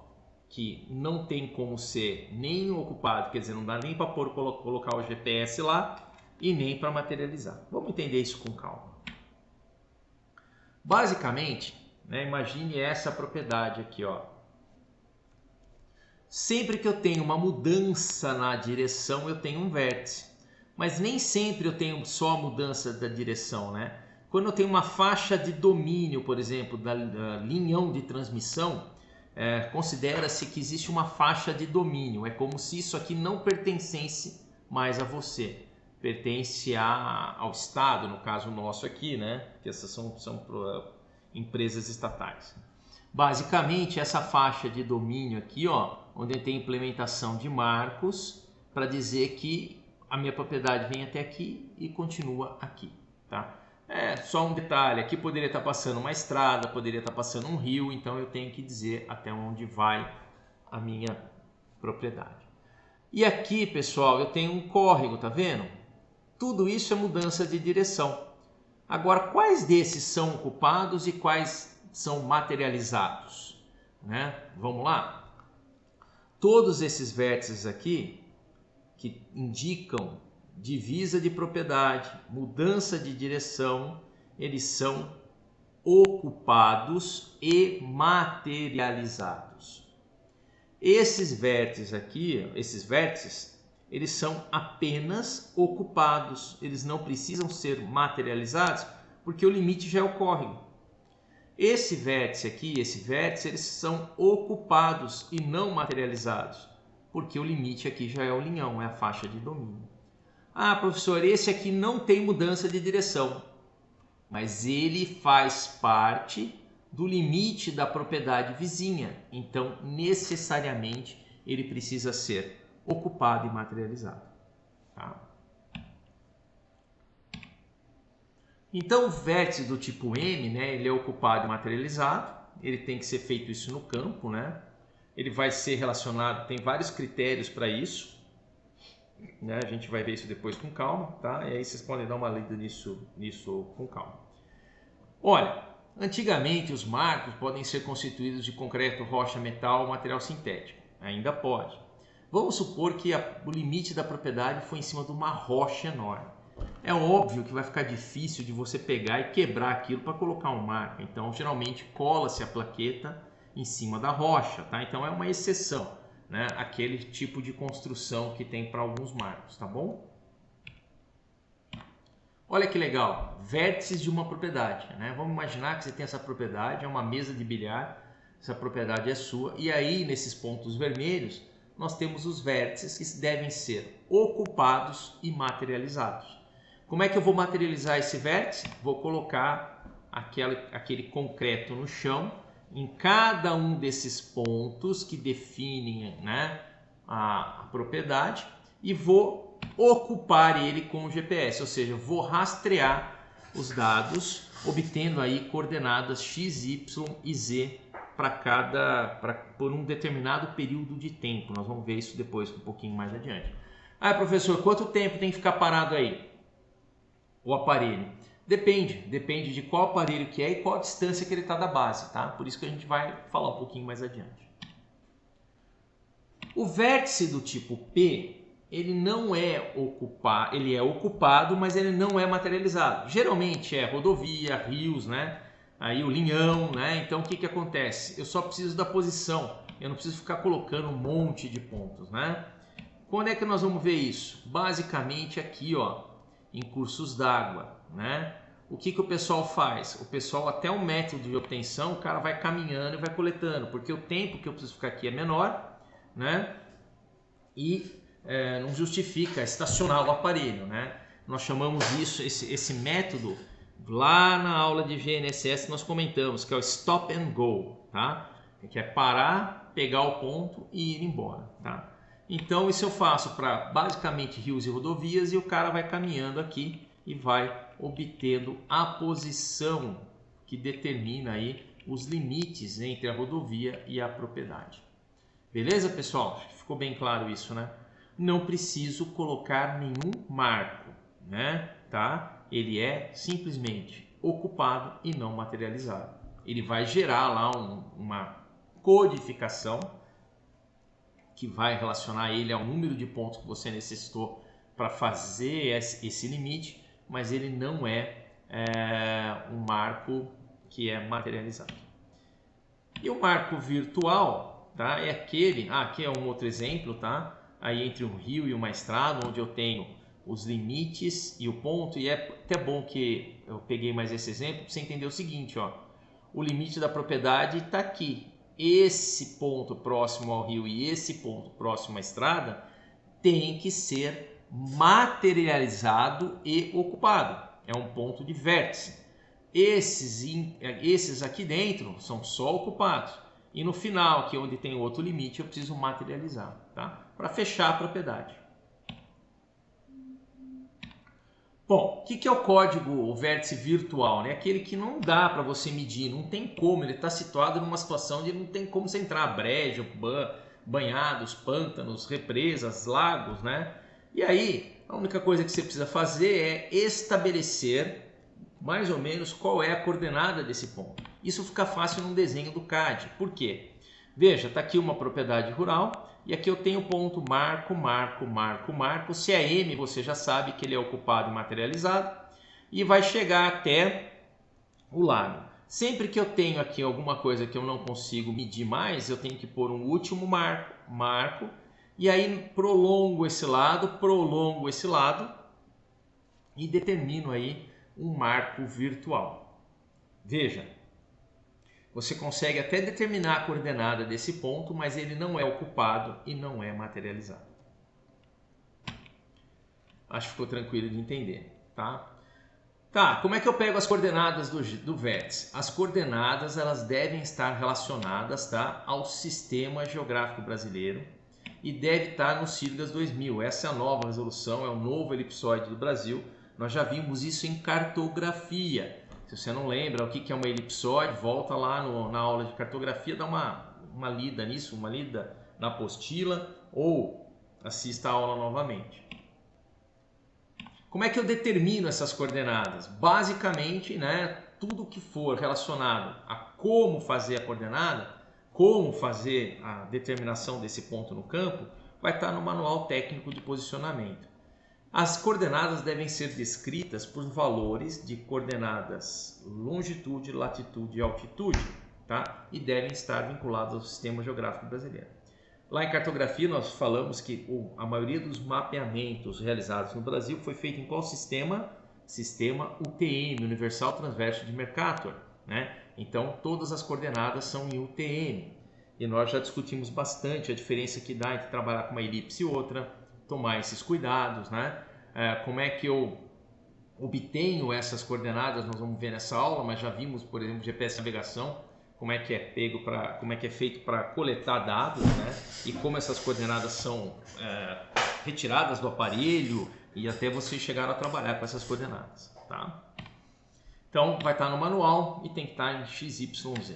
que não tem como ser nem ocupado, quer dizer, não dá nem para colocar o GPS lá e nem para materializar. Vamos entender isso com calma. Basicamente, né, imagine essa propriedade aqui, ó. Sempre que eu tenho uma mudança na direção, eu tenho um vértice. Mas nem sempre eu tenho só a mudança da direção, né? Quando eu tenho uma faixa de domínio, por exemplo, da linhão de transmissão, considera-se que existe uma faixa de domínio. É como se isso aqui não pertencesse mais a você. Pertence ao Estado, no caso nosso aqui, né? Porque essas são empresas estatais. Basicamente, essa faixa de domínio aqui, ó, onde tem implementação de marcos para dizer que a minha propriedade vem até aqui e continua aqui, tá? É só um detalhe, aqui poderia estar passando uma estrada, poderia estar passando um rio, então eu tenho que dizer até onde vai a minha propriedade. E aqui, pessoal, eu tenho um córrego, tá vendo? Tudo isso é mudança de direção. Agora, quais desses são ocupados e quais são materializados, né? Vamos lá? Todos esses vértices aqui que indicam divisa de propriedade, mudança de direção, eles são ocupados e materializados. Esses vértices aqui, eles são apenas ocupados, eles não precisam ser materializados porque o limite já é o córrego. Esse vértice aqui, eles são ocupados e não materializados, porque o limite aqui já é o linhão, é a faixa de domínio. Ah, professor, esse aqui não tem mudança de direção, mas ele faz parte do limite da propriedade vizinha, então necessariamente ele precisa ser ocupado e materializado. Tá? Então, o vértice do tipo M, né, ele é ocupado e materializado, ele tem que ser feito isso no campo, né? Ele vai ser relacionado, tem vários critérios para isso, né? A gente vai ver isso depois com calma, tá? E aí vocês podem dar uma lida nisso com calma. Olha, antigamente os marcos podem ser constituídos de concreto, rocha, metal ou material sintético. Ainda pode. Vamos supor que o limite da propriedade foi em cima de uma rocha enorme. É óbvio que vai ficar difícil de você pegar e quebrar aquilo para colocar um marco. Então, geralmente, cola-se a plaqueta em cima da rocha, tá? Então, é uma exceção, né? Aquele tipo de construção que tem para alguns marcos, tá bom? Olha que legal, vértices de uma propriedade, né? Vamos imaginar que você tem essa propriedade, é uma mesa de bilhar, essa propriedade é sua, e aí, nesses pontos vermelhos, nós temos os vértices que devem ser ocupados e materializados. Como é que eu vou materializar esse vértice? Vou colocar aquele concreto no chão, em cada um desses pontos que definem, né, a propriedade, e vou ocupar ele com o GPS, ou seja, vou rastrear os dados, obtendo aí coordenadas X, Y e Z por um determinado período de tempo. Nós vamos ver isso depois um pouquinho mais adiante. Ah, professor, quanto tempo tem que ficar parado aí o aparelho? Depende de qual aparelho que é e qual a distância que ele está da base, tá? Por isso que a gente vai falar um pouquinho mais adiante. O vértice do tipo P, ele não é ocupado, ele é ocupado, mas ele não é materializado. Geralmente é rodovia, rios, né? Aí o linhão, né? Então o que acontece? Eu só preciso da posição, eu não preciso ficar colocando um monte de pontos, né? Quando é que nós vamos ver isso? Basicamente aqui, ó, em cursos d'água, né? O que o pessoal faz? O pessoal, até o método de obtenção, o cara vai caminhando e vai coletando, porque o tempo que eu preciso ficar aqui é menor, né? e não justifica estacionar o aparelho, né? Nós chamamos isso, esse método, lá na aula de GNSS nós comentamos, que é o Stop and Go, tá? Que é parar, pegar o ponto e ir embora, tá? Então isso eu faço para basicamente rios e rodovias, e o cara vai caminhando aqui e vai obtendo a posição que determina aí os limites entre a rodovia e a propriedade. Beleza, pessoal? Ficou bem claro isso, né? Não preciso colocar nenhum marco, né? Tá? Ele é simplesmente ocupado e não materializado. Ele vai gerar lá uma codificação que vai relacionar ele ao número de pontos que você necessitou para fazer esse limite, mas ele não é um marco que é materializado. E o marco virtual, tá? É aquele, aqui é um outro exemplo, tá? Aí entre um rio e uma estrada, onde eu tenho os limites e o ponto, e é até bom que eu peguei mais esse exemplo para você entender o seguinte, ó. O limite da propriedade está aqui. Esse ponto próximo ao rio e esse ponto próximo à estrada tem que ser materializado e ocupado. É um ponto de vértice. Esses aqui dentro são só ocupados. E no final, aqui onde tem outro limite, eu preciso materializar, tá? Para fechar a propriedade. Bom, o que é o código, o vértice virtual? Né? Aquele que não dá para você medir, não tem como, ele está situado numa situação onde não tem como você entrar, brejo, banhados, pântanos, represas, lagos, né? E aí, a única coisa que você precisa fazer é estabelecer mais ou menos qual é a coordenada desse ponto. Isso fica fácil no desenho do CAD. Por quê? Veja, está aqui uma propriedade rural e aqui eu tenho o ponto marco, marco, marco, marco. Se é M, você já sabe que ele é ocupado e materializado e vai chegar até o lago. Sempre que eu tenho aqui alguma coisa que eu não consigo medir mais, eu tenho que pôr um último marco e aí prolongo esse lado e determino aí um marco virtual. Veja, você consegue até determinar a coordenada desse ponto, mas ele não é ocupado e não é materializado. Acho que ficou tranquilo de entender, tá? Tá, como é que eu pego as coordenadas do vértice? As coordenadas, elas devem estar relacionadas, tá, ao Sistema Geográfico Brasileiro e deve estar no SIRGAS 2000. Essa é a nova resolução, é o novo elipsoide do Brasil. Nós já vimos isso em cartografia. Se você não lembra o que é uma elipsoide, volta lá na aula de cartografia, dá uma lida nisso, uma lida na apostila ou assista a aula novamente. Como é que eu determino essas coordenadas? Basicamente, né, tudo que for relacionado a como fazer a coordenada, como fazer a determinação desse ponto no campo, vai estar no manual técnico de posicionamento. As coordenadas devem ser descritas por valores de coordenadas longitude, latitude e altitude, tá? E devem estar vinculadas ao Sistema Geográfico Brasileiro. Lá em cartografia nós falamos que a maioria dos mapeamentos realizados no Brasil foi feito em qual sistema? Sistema UTM, Universal Transverso de Mercator, né? Então todas as coordenadas são em UTM. E nós já discutimos bastante a diferença que dá entre trabalhar com uma elipse e outra, tomar esses cuidados, né? Como é que eu obtenho essas coordenadas, nós vamos ver nessa aula, mas já vimos, por exemplo, GPS navegação, como é que é feito para coletar dados, né? E como essas coordenadas são retiradas do aparelho e até você chegar a trabalhar com essas coordenadas, tá? Então vai estar no manual e tem que estar em XYZ.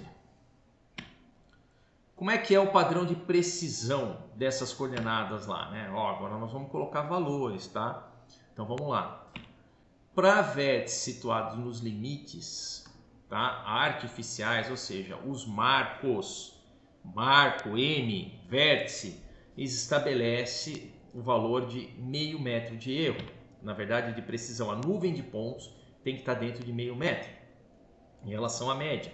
Como é que é o padrão de precisão dessas coordenadas lá, né? Ó, agora nós vamos colocar valores, tá? Então vamos lá. Para vértices situados nos limites, tá, artificiais, ou seja, os marcos, marco, M, vértice, estabelece o valor de meio metro de erro. Na verdade, de precisão, a nuvem de pontos tem que estar dentro de meio metro em relação à média.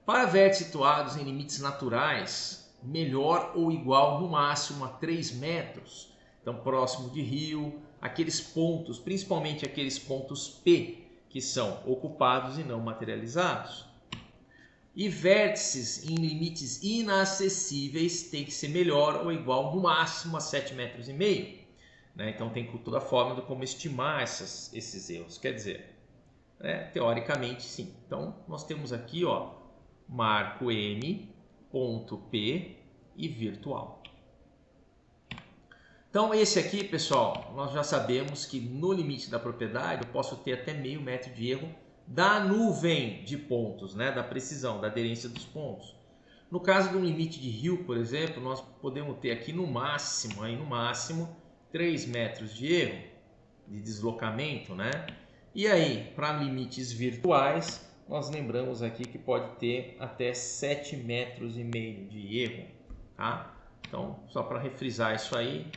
Para vértices situados em limites naturais, melhor ou igual no máximo a 3 metros. Então, próximo de rio, aqueles pontos, principalmente aqueles pontos P, que são ocupados e não materializados. E vértices em limites inacessíveis tem que ser melhor ou igual no máximo a 7,5 metros. Né? Então tem toda a forma de como estimar esses erros. Quer dizer, teoricamente sim. Então nós temos aqui, ó, marco M, ponto P e virtual. Então esse aqui, pessoal, nós já sabemos que no limite da propriedade eu posso ter até meio metro de erro da nuvem de pontos, né? Da precisão, da aderência dos pontos. No caso de um limite de rio, por exemplo, nós podemos ter aqui no máximo 3 metros de erro, de deslocamento, né? E aí, para limites virtuais, nós lembramos aqui que pode ter até 7,5 metros de erro, tá? Então, só para refrisar isso aí.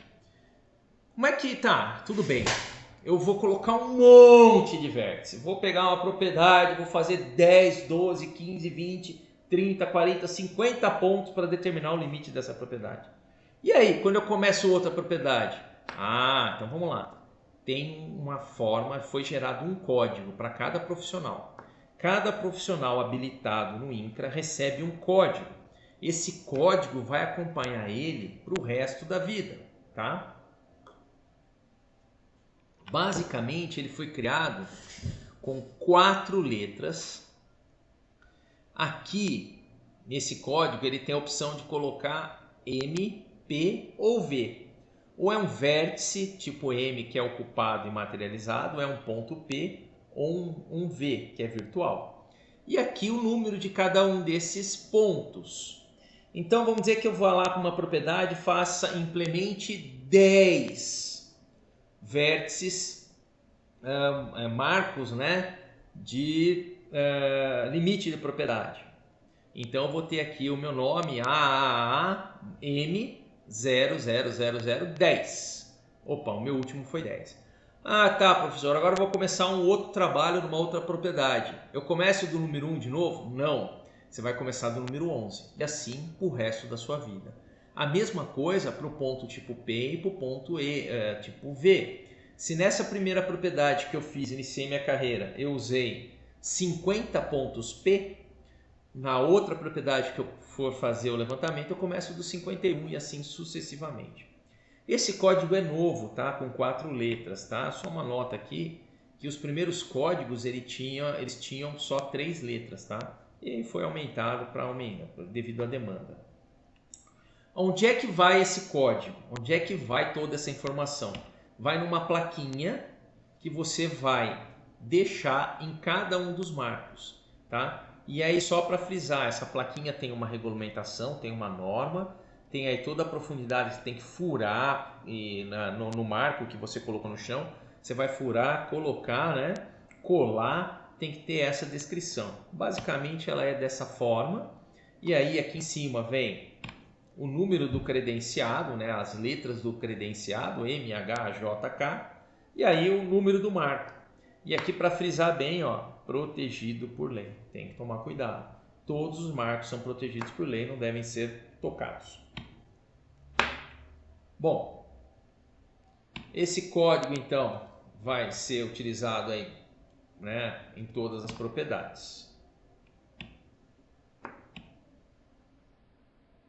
Como é que tá? Tudo bem. Eu vou colocar um monte de vértices. Vou pegar uma propriedade, vou fazer 10, 12, 15, 20, 30, 40, 50 pontos para determinar o limite dessa propriedade. E aí, quando eu começo outra propriedade? Então vamos lá. Tem uma forma, foi gerado um código para cada profissional. Cada profissional habilitado no INCRA recebe um código. Esse código vai acompanhar ele para o resto da vida, tá? Basicamente, ele foi criado com 4 letras. Aqui, nesse código, ele tem a opção de colocar M, P ou V. Ou é um vértice tipo M, que é ocupado e materializado, ou é um ponto P, ou um V, que é virtual. E aqui o número de cada um desses pontos. Então, vamos dizer que eu vou lá com uma propriedade, implemente 10 vértices, marcos, né, de limite de propriedade. Então eu vou ter aqui o meu nome M0000010. Opa, o meu último foi 10. Tá, professor, agora eu vou começar um outro trabalho numa outra propriedade. Eu começo do número 1 de novo? Não, você vai começar do número 11 e assim o resto da sua vida. A mesma coisa para o ponto tipo P e para o ponto tipo V. Se nessa primeira propriedade que eu fiz, iniciei minha carreira, eu usei 50 pontos P, na outra propriedade que eu for fazer o levantamento, eu começo do 51 e assim sucessivamente. Esse código é novo, tá? Com 4 letras, tá? Só uma nota aqui, que os primeiros códigos eles tinham só 3 letras, tá? E foi aumentado devido à demanda. Onde é que vai esse código? Onde é que vai toda essa informação? Vai numa plaquinha que você vai deixar em cada um dos marcos, tá? E aí, só para frisar, essa plaquinha tem uma regulamentação, tem uma norma, tem aí toda a profundidade que você tem que furar no marco que você colocou no chão. Você vai furar, colocar, né? Colar, tem que ter essa descrição. Basicamente, ela é dessa forma. E aí, aqui em cima vem o número do credenciado, né, as letras do credenciado, M, H, J, K, e aí o número do marco. E aqui para frisar bem, ó, protegido por lei. Tem que tomar cuidado. Todos os marcos são protegidos por lei, não devem ser tocados. Bom, esse código então vai ser utilizado aí, né, em todas as propriedades.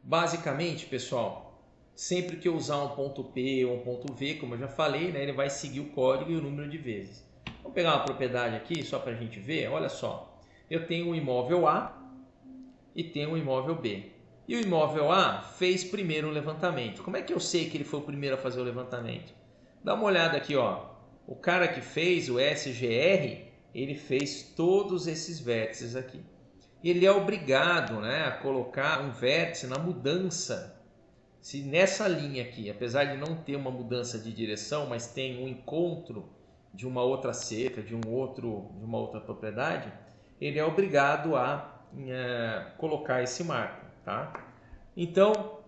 Basicamente, pessoal, sempre que eu usar um ponto P ou um ponto V, como eu já falei, né, ele vai seguir o código e o número de vezes. Vamos pegar uma propriedade aqui, só para a gente ver. Olha só, eu tenho um imóvel A e tenho um imóvel B. E o imóvel A fez primeiro o levantamento. Como é que eu sei que ele foi o primeiro a fazer o levantamento? Dá uma olhada aqui, ó. O cara que fez o SGR, ele fez todos esses vértices aqui. Ele é obrigado, né, a colocar um vértice na mudança. Se nessa linha aqui, apesar de não ter uma mudança de direção, mas tem um encontro de uma outra cerca, de uma outra propriedade, ele é obrigado a colocar esse marco, tá? Então,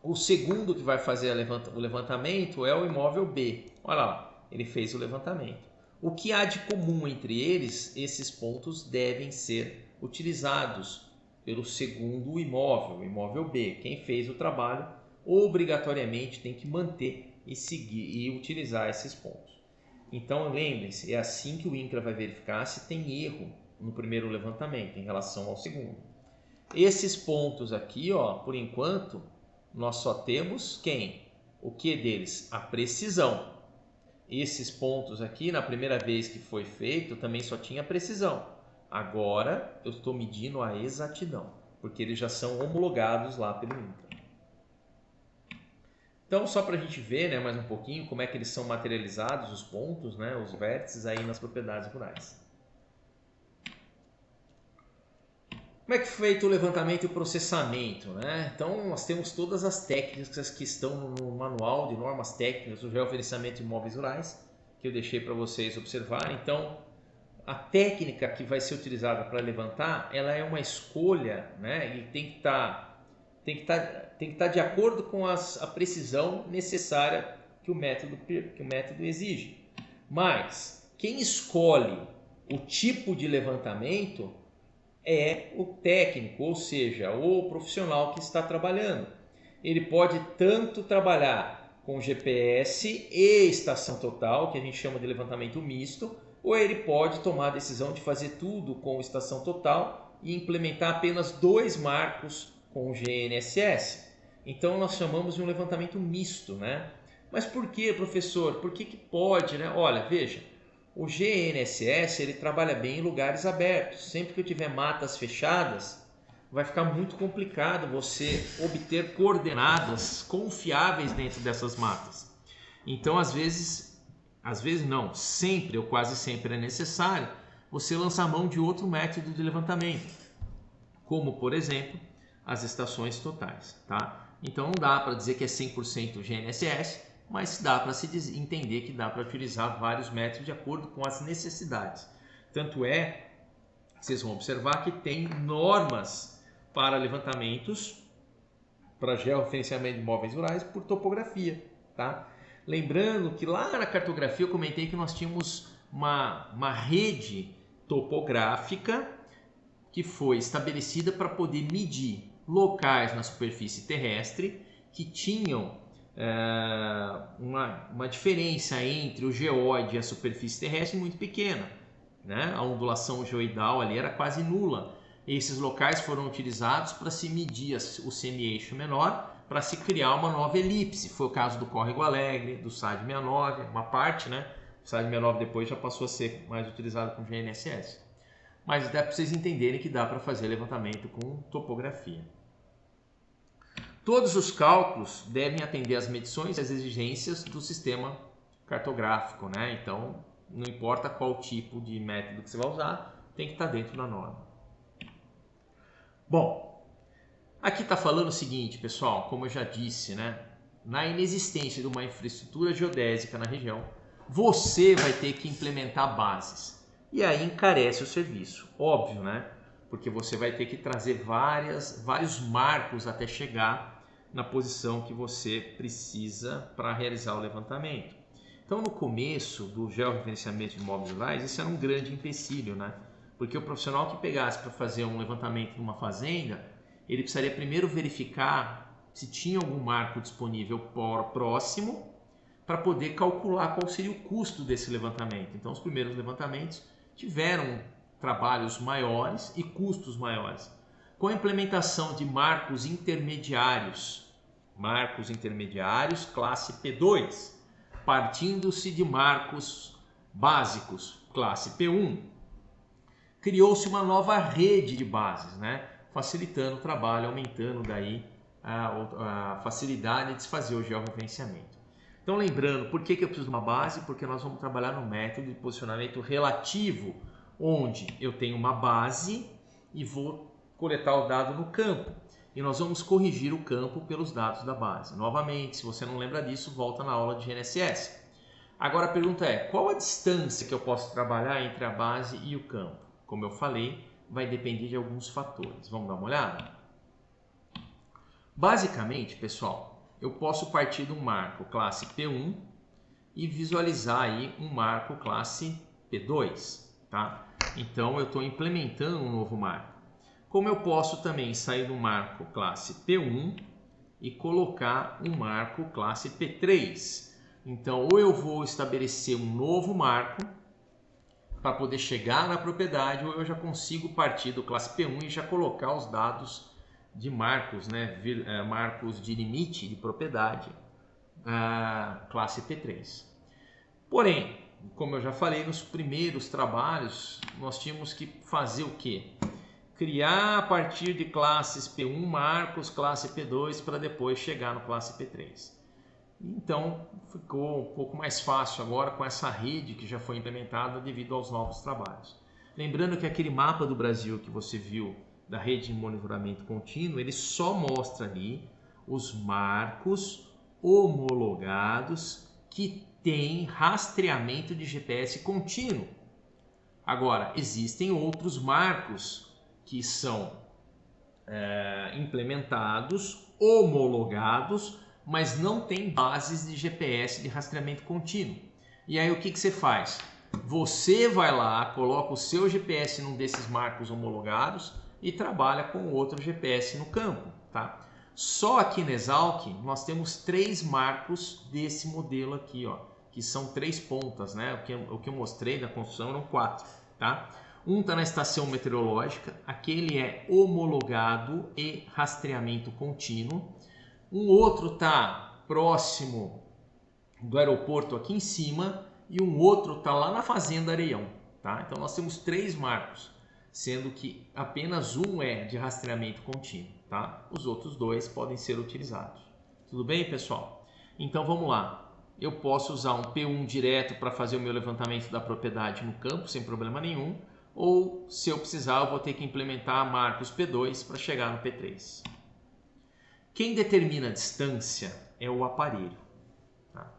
o segundo que vai fazer o levantamento é o imóvel B. Olha lá, ele fez o levantamento. O que há de comum entre eles? Esses pontos devem ser utilizados pelo segundo imóvel, o imóvel B. Quem fez o trabalho obrigatoriamente tem que manter e seguir e utilizar esses pontos. Então lembrem-se, é assim que o INCRA vai verificar se tem erro no primeiro levantamento em relação ao segundo. Esses pontos aqui, ó, por enquanto, nós só temos quem? O que deles? A precisão. Esses pontos aqui, na primeira vez que foi feito, também só tinha precisão. Agora eu estou medindo a exatidão, porque eles já são homologados lá pelo INCRA. Então, só para a gente ver, né, mais um pouquinho como é que eles são materializados, os pontos, né, os vértices aí nas propriedades rurais. Como é que foi feito o levantamento e o processamento, né? Então, nós temos todas as técnicas que estão no manual de normas técnicas do georreferenciamento de imóveis rurais, que eu deixei para vocês observarem. Então, a técnica que vai ser utilizada para levantar, ela é uma escolha, né? E tem que estar de acordo com a precisão necessária que o método exige. Mas, quem escolhe o tipo de levantamento é o técnico, ou seja, o profissional que está trabalhando. Ele pode tanto trabalhar com GPS e estação total, que a gente chama de levantamento misto, ou ele pode tomar a decisão de fazer tudo com estação total e implementar apenas 2 marcos com o GNSS. Então nós chamamos de um levantamento misto, né? Mas por que, professor? Por que pode, né? Olha, veja, o GNSS ele trabalha bem em lugares abertos. Sempre que eu tiver matas fechadas, vai ficar muito complicado você obter coordenadas confiáveis dentro dessas matas. Então, às vezes não, sempre ou quase sempre é necessário você lançar mão de outro método de levantamento, como, por exemplo, as estações totais, tá? Então, não dá para dizer que é 100% GNSS, mas dá para se entender que dá para utilizar vários métodos de acordo com as necessidades. Tanto é que vocês vão observar que tem normas para levantamentos, para georreferenciamento de imóveis rurais por topografia, tá? Lembrando que lá na cartografia eu comentei que nós tínhamos uma rede topográfica que foi estabelecida para poder medir locais na superfície terrestre que tinham uma diferença entre o geóide e a superfície terrestre muito pequena, né? A ondulação geoidal ali era quase nula. Esses locais foram utilizados para se medir o semi-eixo menor, para se criar uma nova elipse. Foi o caso do Córrego Alegre, do SAD 69, uma parte, né? O SAD 69 depois já passou a ser mais utilizado com GNSS. Mas dá para vocês entenderem que dá para fazer levantamento com topografia. Todos os cálculos devem atender às medições e às exigências do sistema cartográfico, né? Então, não importa qual tipo de método que você vai usar, tem que estar dentro da norma. Bom, aqui está falando o seguinte, pessoal, como eu já disse, né? Na inexistência de uma infraestrutura geodésica na região, você vai ter que implementar bases. E aí encarece o serviço, óbvio, né? Porque você vai ter que trazer vários marcos até chegar na posição que você precisa para realizar o levantamento. Então, no começo do georreferenciamento de imóveis rurais, isso era um grande empecilho, né? Porque o profissional que pegasse para fazer um levantamento de uma fazenda, ele precisaria primeiro verificar se tinha algum marco disponível próximo para poder calcular qual seria o custo desse levantamento. Então, os primeiros levantamentos tiveram trabalhos maiores e custos maiores. Com a implementação de marcos intermediários classe P2, partindo-se de marcos básicos classe P1, criou-se uma nova rede de bases, né? Facilitando o trabalho, aumentando daí a facilidade de se fazer o georreferenciamento. Então, lembrando, por que eu preciso de uma base? Porque nós vamos trabalhar no método de posicionamento relativo, onde eu tenho uma base e vou coletar o dado no campo. E nós vamos corrigir o campo pelos dados da base. Novamente, se você não lembra disso, volta na aula de GNSS. Agora a pergunta é, qual a distância que eu posso trabalhar entre a base e o campo? Como eu falei, vai depender de alguns fatores. Vamos dar uma olhada? Basicamente, pessoal, eu posso partir de um marco classe P1 e visualizar aí um marco classe P2, tá? Então eu estou implementando um novo marco. Como eu posso também sair do marco classe P1 e colocar um marco classe P3. Então, ou eu vou estabelecer um novo marco para poder chegar na propriedade, ou eu já consigo partir do classe P1 e já colocar os dados de marcos, né, marcos de limite de propriedade, classe P3. Porém, como eu já falei, nos primeiros trabalhos nós tínhamos que fazer o quê? Criar a partir de classes P1 marcos, classe P2, para depois chegar no classe P3. Então ficou um pouco mais fácil agora com essa rede que já foi implementada devido aos novos trabalhos. Lembrando que aquele mapa do Brasil que você viu da rede de monitoramento contínuo, ele só mostra ali os marcos homologados que têm rastreamento de GPS contínuo. Agora, existem outros marcos que são implementados, homologados, mas não tem bases de GPS de rastreamento contínuo. E aí o que você faz? Você vai lá, coloca o seu GPS num desses marcos homologados e trabalha com outro GPS no campo, tá? Só aqui na Exalc nós temos 3 marcos desse modelo aqui, ó, que são 3 pontas, né? O que eu mostrei da construção eram 4, tá? Um está na estação meteorológica, aquele é homologado e rastreamento contínuo. Um outro está próximo do aeroporto aqui em cima e um outro está lá na Fazenda Areião, tá? Então nós temos 3 marcos, sendo que apenas um é de rastreamento contínuo, tá? Os outros 2 podem ser utilizados. Tudo bem, pessoal? Então vamos lá. Eu posso usar um P1 direto para fazer o meu levantamento da propriedade no campo sem problema nenhum, ou se eu precisar eu vou ter que implementar marcos P2 para chegar no P3. Quem determina a distância é o aparelho. Tá?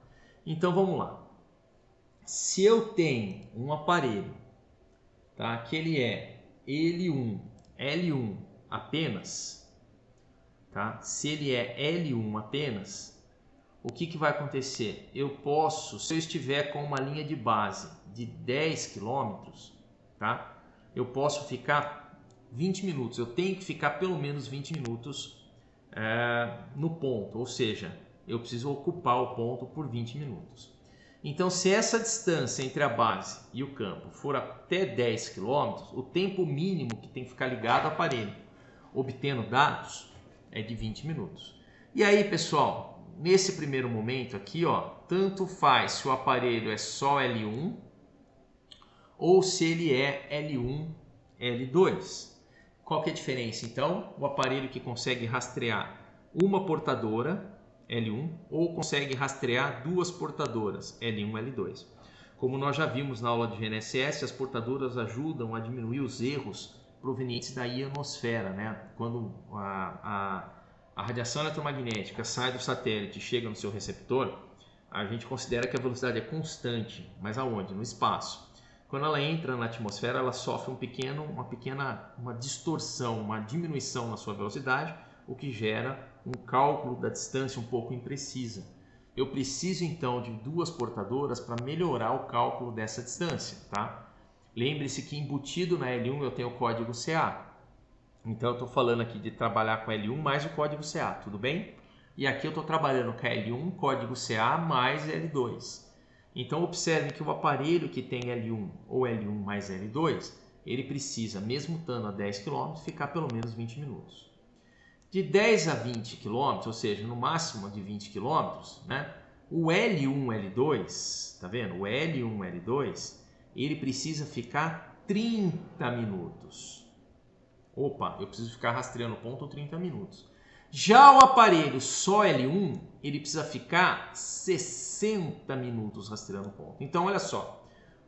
Então vamos lá. Se eu tenho um aparelho, tá, que ele é L1 apenas, tá? Se ele é L1 apenas, o que vai acontecer? Eu posso, se eu estiver com uma linha de base de 10 km, tá? Eu posso ficar 20 minutos. Eu tenho que ficar pelo menos 20 minutos no ponto, ou seja, eu preciso ocupar o ponto por 20 minutos. Então, se essa distância entre a base e o campo for até 10 km, o tempo mínimo que tem que ficar ligado ao aparelho, obtendo dados, é de 20 minutos. E aí, pessoal, nesse primeiro momento aqui, ó, tanto faz se o aparelho é só L1 ou se ele é L1, L2. Qual que é a diferença? Então, o aparelho que consegue rastrear uma portadora, L1, ou consegue rastrear 2 portadoras, L1, L2. Como nós já vimos na aula de GNSS, as portadoras ajudam a diminuir os erros provenientes da ionosfera, né? Quando a radiação eletromagnética sai do satélite e chega no seu receptor, a gente considera que a velocidade é constante, mas aonde? No espaço. Quando ela entra na atmosfera, ela sofre uma distorção, uma diminuição na sua velocidade, o que gera um cálculo da distância um pouco imprecisa. Eu preciso então de 2 portadoras para melhorar o cálculo dessa distância, tá? Lembre-se que embutido na L1 eu tenho o código CA. Então eu estou falando aqui de trabalhar com L1 mais o código CA, tudo bem? E aqui eu estou trabalhando com L1, código CA mais L2. Então observe que o aparelho que tem L1 ou L1 mais L2, ele precisa, mesmo estando a 10 km, ficar pelo menos 20 minutos. De 10 a 20 km, ou seja, no máximo de 20 km, né, o L1, L2, tá vendo? O L1, L2, ele precisa ficar 30 minutos. Opa, eu preciso ficar rastreando o ponto 30 minutos. Já o aparelho só L1, ele precisa ficar 60 minutos rastreando o ponto. Então, olha só,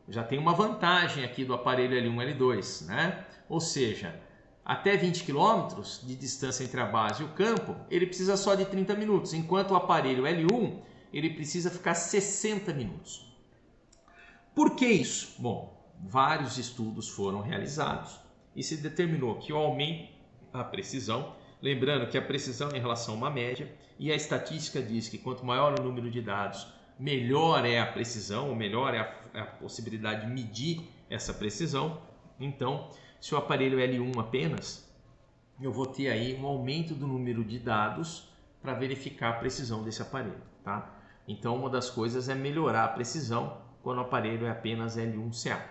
já tem uma vantagem aqui do aparelho L1, L2, né? Ou seja, até 20 km de distância entre a base e o campo, ele precisa só de 30 minutos, enquanto o aparelho L1, ele precisa ficar 60 minutos. Por que isso? Bom, vários estudos foram realizados e se determinou que o aumento da precisão, lembrando que a precisão é em relação a uma média, e a estatística diz que quanto maior o número de dados, melhor é a precisão, ou melhor é a possibilidade de medir essa precisão. Então, se o aparelho L1 apenas, eu vou ter aí um aumento do número de dados para verificar a precisão desse aparelho, tá? Então, uma das coisas é melhorar a precisão quando o aparelho é apenas L1CA.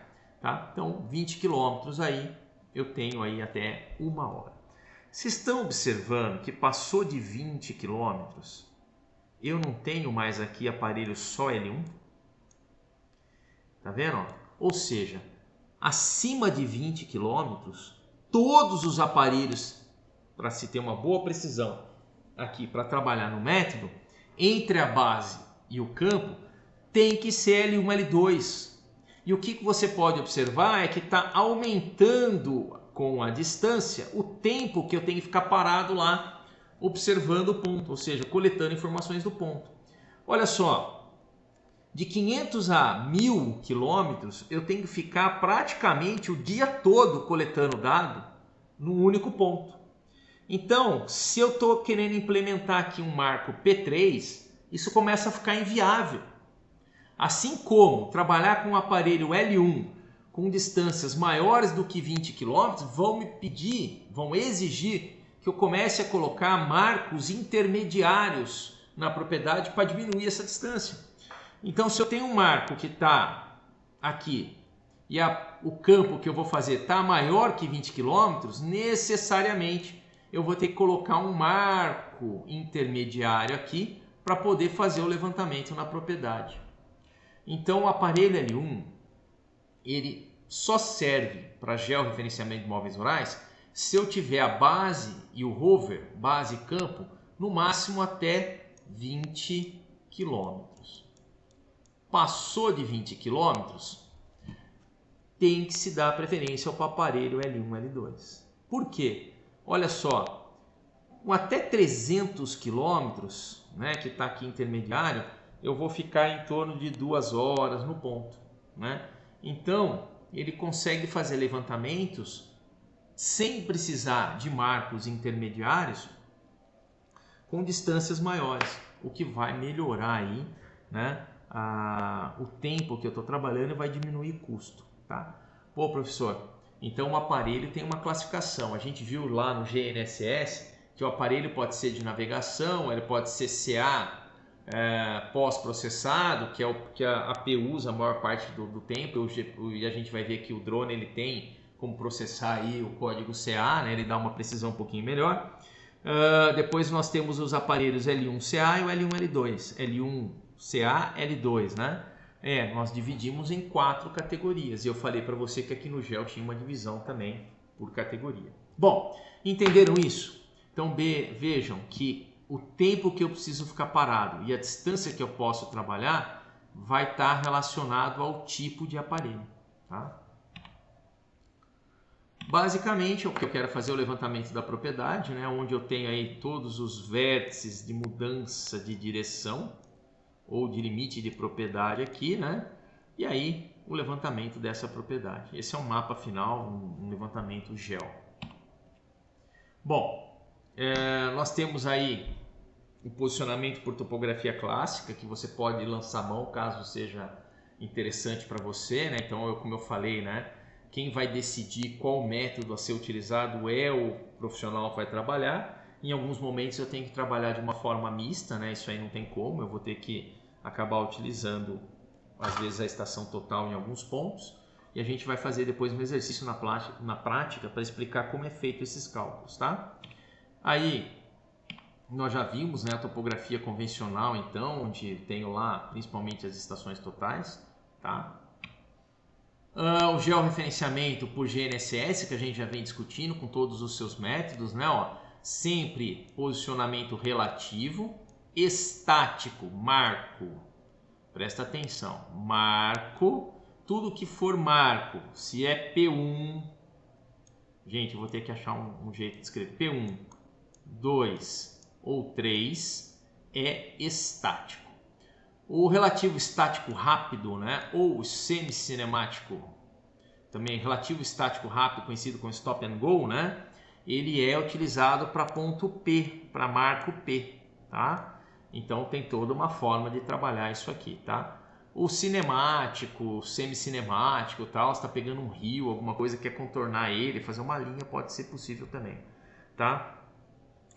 tá? Então 20 km aí eu tenho aí até 1 hora. Vocês estão observando que passou de 20 km, eu não tenho mais aqui aparelho só L1? Tá vendo? Ou seja, acima de 20 km, todos os aparelhos, para se ter uma boa precisão aqui para trabalhar no método, entre a base e o campo, tem que ser L1, L2. E o que você pode observar é que está aumentando com a distância o tempo que eu tenho que ficar parado lá observando o ponto, ou seja, coletando informações do ponto. Olha só, de 500 a 1000 quilômetros eu tenho que ficar praticamente o dia todo coletando dado num único ponto. Então, se eu estou querendo implementar aqui um marco P3, isso começa a ficar inviável. Assim como trabalhar com o aparelho L1 com distâncias maiores do que 20 km, vão exigir que eu comece a colocar marcos intermediários na propriedade para diminuir essa distância. Então, se eu tenho um marco que está aqui e o campo que eu vou fazer está maior que 20 km, necessariamente eu vou ter que colocar um marco intermediário aqui para poder fazer o levantamento na propriedade. Então o aparelho L1 ele só serve para georreferenciamento de imóveis rurais se eu tiver a base e o rover, base e campo, no máximo até 20 km. Passou de 20 km, tem que se dar preferência ao aparelho L1, L2. Por quê? Olha só, com até 300 km, né, que está aqui intermediário, eu vou ficar em torno de 2 horas no ponto, né? Então, ele consegue fazer levantamentos sem precisar de marcos intermediários com distâncias maiores, o que vai melhorar aí, né, o tempo que eu estou trabalhando e vai diminuir o custo, tá? Pô, professor, então o aparelho tem uma classificação. A gente viu lá no GNSS que o aparelho pode ser de navegação, ele pode ser CA pós-processado, que é o que a AP usa a maior parte do tempo, e a gente vai ver que o drone ele tem como processar aí o código CA, né? Ele dá uma precisão um pouquinho melhor. Depois nós temos os aparelhos L1CA e o L1L2, L1CA, L2, né? Nós dividimos em 4 categorias e eu falei para você que aqui no GEL tinha uma divisão também por categoria. Bom, entenderam isso? Então vejam que o tempo que eu preciso ficar parado e a distância que eu posso trabalhar vai estar relacionado ao tipo de aparelho, tá? Basicamente, o que eu quero fazer é o levantamento da propriedade, né, onde eu tenho aí todos os vértices de mudança de direção ou de limite de propriedade aqui, né? E aí o levantamento dessa propriedade. Esse é um mapa final, um levantamento GEL. Bom, nós temos aí o posicionamento por topografia clássica, que você pode lançar mão caso seja interessante para você, né? Então, como eu falei, né? Quem vai decidir qual método a ser utilizado é o profissional que vai trabalhar. Em alguns momentos eu tenho que trabalhar de uma forma mista, né? Isso aí não tem como, eu vou ter que acabar utilizando às vezes a estação total em alguns pontos. E a gente vai fazer depois um exercício na prática para explicar como é feito esses cálculos, tá? Aí nós já vimos, né, a topografia convencional, então, onde tenho lá principalmente as estações totais, tá? O georreferenciamento por GNSS, que a gente já vem discutindo com todos os seus métodos, né? Sempre posicionamento relativo, estático, marco, presta atenção, marco, tudo que for marco, se é P1, gente, eu vou ter que achar um jeito de escrever, P1, 2 ou 3 é estático. O relativo estático rápido, né, ou semi-cinemático, também relativo estático rápido, conhecido como stop and go, né, ele é utilizado para ponto P, para marco P, tá? Então tem toda uma forma de trabalhar isso aqui, tá? O cinemático, semi-cinemático, tal, está pegando um rio, alguma coisa que quer contornar ele, fazer uma linha, pode ser possível também, tá?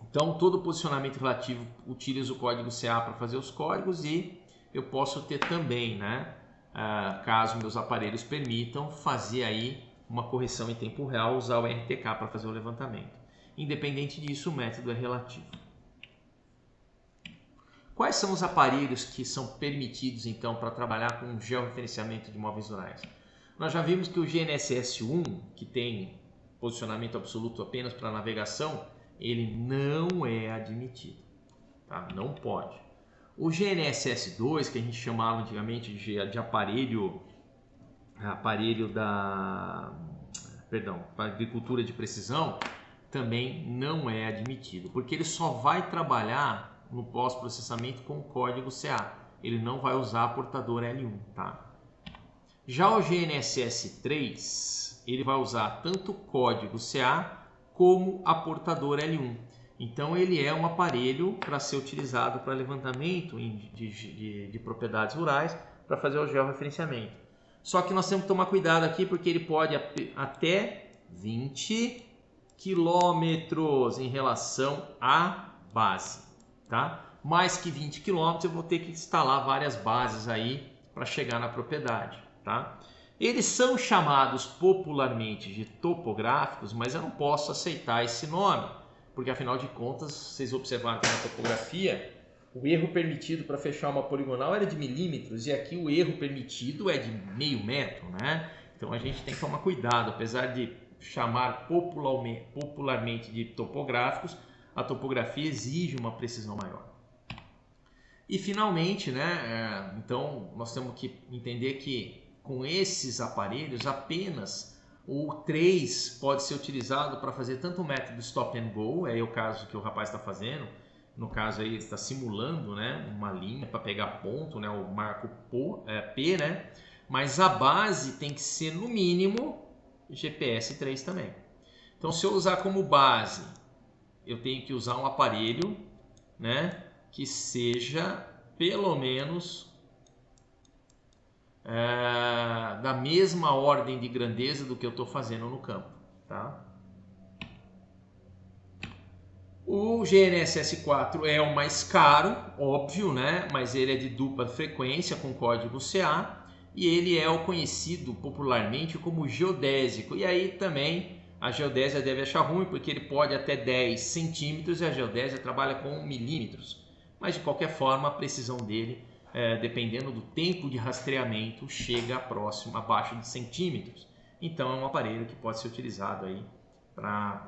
Então todo posicionamento relativo utiliza o código CA para fazer os códigos e eu posso ter também, né, caso meus aparelhos permitam, fazer aí uma correção em tempo real, usar o RTK para fazer o levantamento. Independente disso, o método é relativo. Quais são os aparelhos que são permitidos então para trabalhar com georreferenciamento de móveis rurais? Nós já vimos que o GNSS1, que tem posicionamento absoluto apenas para navegação, ele não é admitido, tá? Não pode. O GNSS2, que a gente chamava antigamente de aparelho da agricultura de precisão, também não é admitido, porque ele só vai trabalhar no pós-processamento com o código CA. Ele não vai usar a portadora L1, tá? Já o GNSS3, ele vai usar tanto o código CA como a portadora L1. Então ele é um aparelho para ser utilizado para levantamento de propriedades rurais para fazer o georreferenciamento. Só que nós temos que tomar cuidado aqui porque ele pode até 20 quilômetros em relação à base, tá? Mais que 20 quilômetros eu vou ter que instalar várias bases aí para chegar na propriedade, tá? Eles são chamados popularmente de topográficos, mas eu não posso aceitar esse nome, porque afinal de contas, vocês observaram que na topografia o erro permitido para fechar uma poligonal era de milímetros e aqui o erro permitido é de meio metro, né? Então a gente tem que tomar cuidado, apesar de chamar popularmente de topográficos, a topografia exige uma precisão maior. E finalmente, né, então nós temos que entender que com esses aparelhos apenas o 3 pode ser utilizado para fazer tanto o método stop and go, é o caso que o rapaz está fazendo, no caso aí ele está simulando, né, uma linha para pegar ponto, né, o marco P, né, mas a base tem que ser no mínimo GPS 3 também. Então se eu usar como base, eu tenho que usar um aparelho, né, que seja pelo menos da mesma ordem de grandeza do que eu estou fazendo no campo, tá? O GNSS4 é o mais caro, óbvio, né? Mas ele é de dupla frequência com código CA e ele é o conhecido popularmente como geodésico. E aí também a geodésia deve achar ruim porque ele pode até 10 centímetros e a geodésia trabalha com milímetros. Mas de qualquer forma a precisão dele, dependendo do tempo de rastreamento, chega próximo, abaixo de centímetros. Então é um aparelho que pode ser utilizado aí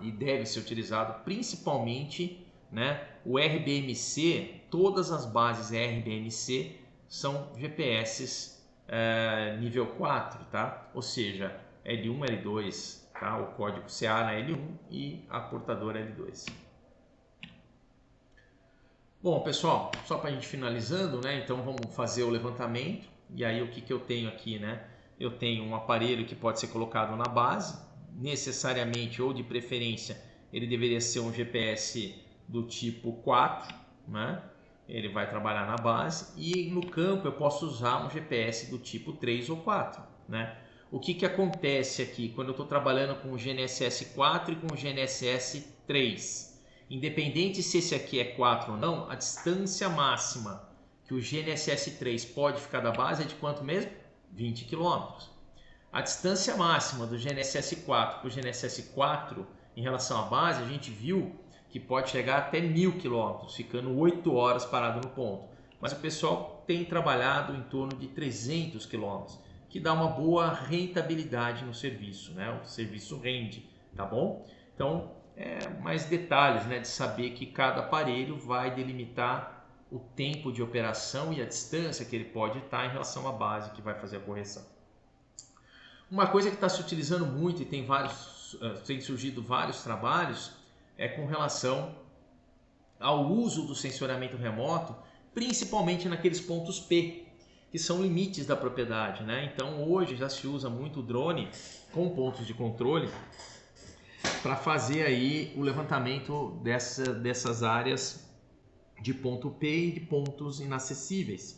e deve ser utilizado principalmente, né, o RBMC. Todas as bases RBMC são GPS nível 4, tá? Ou seja, L1, L2, tá? O código CA na L1 e a portadora L2. Bom, pessoal, só para a gente finalizando, né? Então vamos fazer o levantamento. E aí o que eu tenho aqui, né? Eu tenho um aparelho que pode ser colocado na base, necessariamente ou de preferência ele deveria ser um GPS do tipo 4, né? Ele vai trabalhar na base e no campo eu posso usar um GPS do tipo 3 ou 4, né? O que acontece aqui quando eu estou trabalhando com o GNSS 4 e com o GNSS 3? Independente se esse aqui é 4 ou não, a distância máxima que o GNSS 3 pode ficar da base é de quanto mesmo? 20 km. A distância máxima do GNSS 4 para o GNSS 4 em relação à base, a gente viu que pode chegar até 1000 km, ficando 8 horas parado no ponto. Mas o pessoal tem trabalhado em torno de 300 km, que dá uma boa rentabilidade no serviço, né? O serviço rende, tá bom? Então, mais detalhes, né, de saber que cada aparelho vai delimitar o tempo de operação e a distância que ele pode estar em relação à base que vai fazer a correção. Uma coisa que está se utilizando muito e tem surgido vários trabalhos é com relação ao uso do sensoramento remoto, principalmente naqueles pontos P, que são limites da propriedade, né? Então hoje já se usa muito o drone com pontos de controle para fazer aí o levantamento dessas áreas de ponto P e de pontos inacessíveis.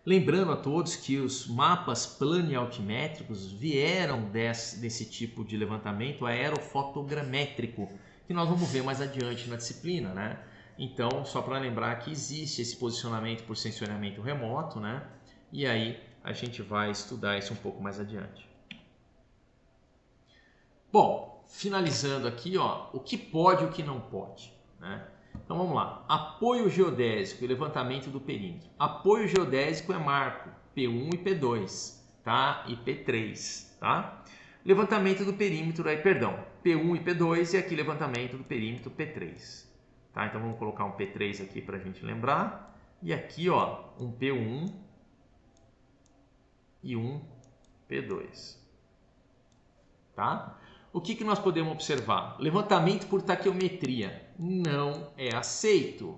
Lembrando a todos que os mapas planialtimétricos vieram desse tipo de levantamento aerofotogramétrico, que nós vamos ver mais adiante na disciplina, né? Então, só para lembrar que existe esse posicionamento por sensoramento remoto, né? e aí a gente vai estudar isso um pouco mais adiante. Bom, finalizando aqui, ó, o que pode e o que não pode, né? Então vamos lá, apoio geodésico e levantamento do perímetro. Apoio geodésico é marco P1 e P2, tá? E P3, tá? Levantamento do perímetro, perdão, P1 e P2 e aqui levantamento do perímetro P3, tá? Então vamos colocar um P3 aqui para a gente lembrar e aqui, ó, um P1 e um P2, tá? O que nós podemos observar? Levantamento por taquiometria não é aceito,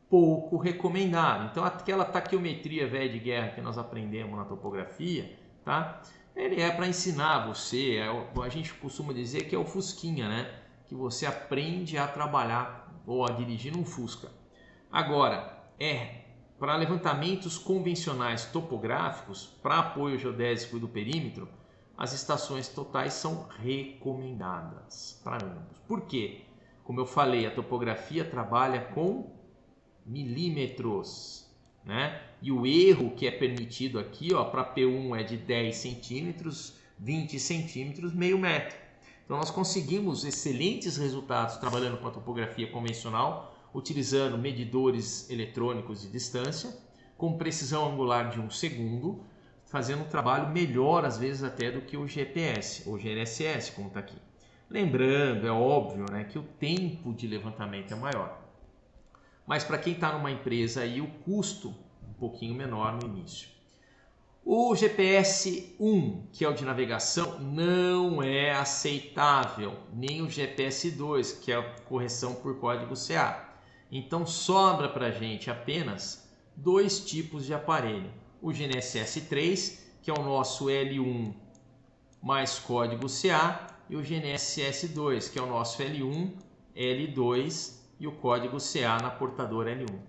pouco recomendado. Então aquela taquiometria velha de guerra que nós aprendemos na topografia, tá? Ele é para ensinar você, a gente costuma dizer que é o Fusquinha, né? Que você aprende a trabalhar ou a dirigir um Fusca. Agora, para levantamentos convencionais topográficos, para apoio geodésico e do perímetro, as estações totais são recomendadas para ambos. Por quê? Como eu falei, a topografia trabalha com milímetros, né? E o erro que é permitido aqui, ó, para P1 é de 10 centímetros, 20 centímetros, meio metro. Então nós conseguimos excelentes resultados trabalhando com a topografia convencional, utilizando medidores eletrônicos de distância, com precisão angular de 1 segundo, fazendo um trabalho melhor às vezes até do que o GPS ou GNSS, como está aqui. Lembrando, é óbvio, né, que o tempo de levantamento é maior. Mas para quem está numa empresa aí, o custo um pouquinho menor no início. O GPS 1, que é o de navegação, não é aceitável, nem o GPS 2, que é a correção por código CA. Então sobra para a gente apenas dois tipos de aparelho. O GNSS 3, que é o nosso L1 mais código CA, e o GNSS 2, que é o nosso L1, L2 e o código CA na portadora L1.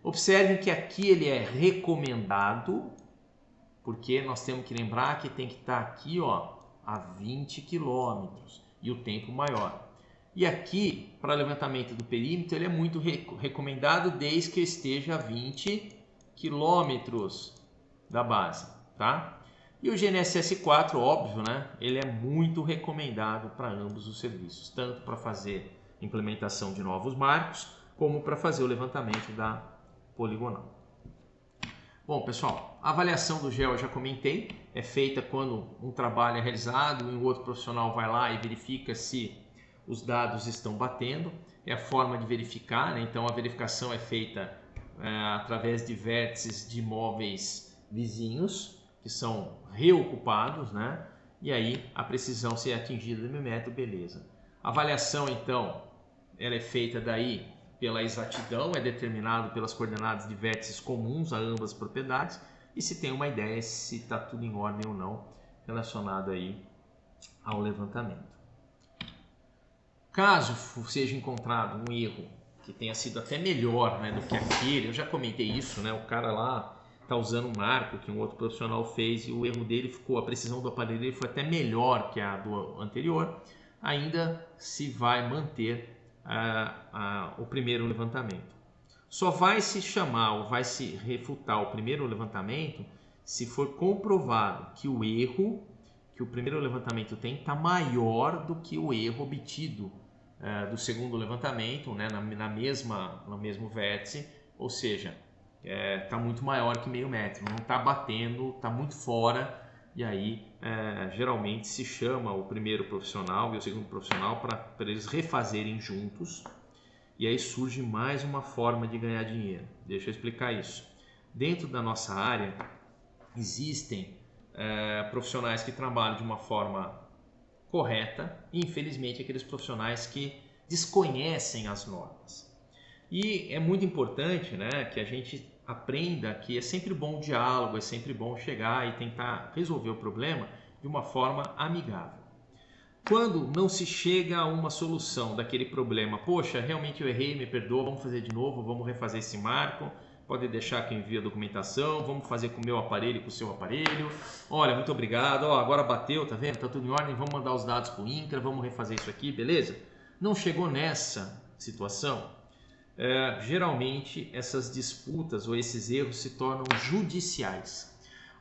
Observem que aqui ele é recomendado, porque nós temos que lembrar que tem que estar aqui, ó, a 20 km e o tempo maior. E aqui, para levantamento do perímetro, ele é muito recomendado desde que esteja a 20 km da base, tá? E o GNSS 4, óbvio, né? Ele é muito recomendado para ambos os serviços, tanto para fazer implementação de novos marcos, como para fazer o levantamento da poligonal. Bom, pessoal, a avaliação do GEO eu já comentei, é feita quando um trabalho é realizado e um outro profissional vai lá e verifica se os dados estão batendo. É a forma de verificar, né? Então a verificação é feita através de vértices de imóveis vizinhos, que são reocupados, né? E aí a precisão ser atingida no milímetro, beleza. A avaliação, então, ela é feita daí pela exatidão, é determinado pelas coordenadas de vértices comuns a ambas as propriedades e se tem uma ideia se está tudo em ordem ou não relacionado aí ao levantamento. Caso seja encontrado um erro que tenha sido até melhor, né, do que aquele, eu já comentei isso, né, o cara lá está usando um marco que um outro profissional fez e o erro dele ficou, a precisão do aparelho dele foi até melhor que a do anterior, ainda se vai manter o primeiro levantamento. Só vai se chamar ou vai se refutar o primeiro levantamento se for comprovado que o erro que o primeiro levantamento tem está maior do que o erro obtido do segundo levantamento, né, no mesmo vértice, ou seja, está muito maior que meio metro, não está batendo, está muito fora, e aí geralmente se chama o primeiro profissional e o segundo profissional para eles refazerem juntos, e aí surge mais uma forma de ganhar dinheiro. Deixa eu explicar isso. Dentro da nossa área existem profissionais que trabalham de uma forma correta e infelizmente aqueles profissionais que desconhecem as normas. E é muito importante, né, que a gente aprenda que é sempre bom o diálogo, é sempre bom chegar e tentar resolver o problema de uma forma amigável. Quando não se chega a uma solução daquele problema, poxa, realmente eu errei, me perdoa, vamos fazer de novo, vamos refazer esse marco, pode deixar que eu envie a documentação, vamos fazer com o meu aparelho e com o seu aparelho, olha, muito obrigado, agora bateu, tá vendo? Tá tudo em ordem, vamos mandar os dados para o INCRA, vamos refazer isso aqui, beleza? Não chegou nessa situação, geralmente essas disputas ou esses erros se tornam judiciais.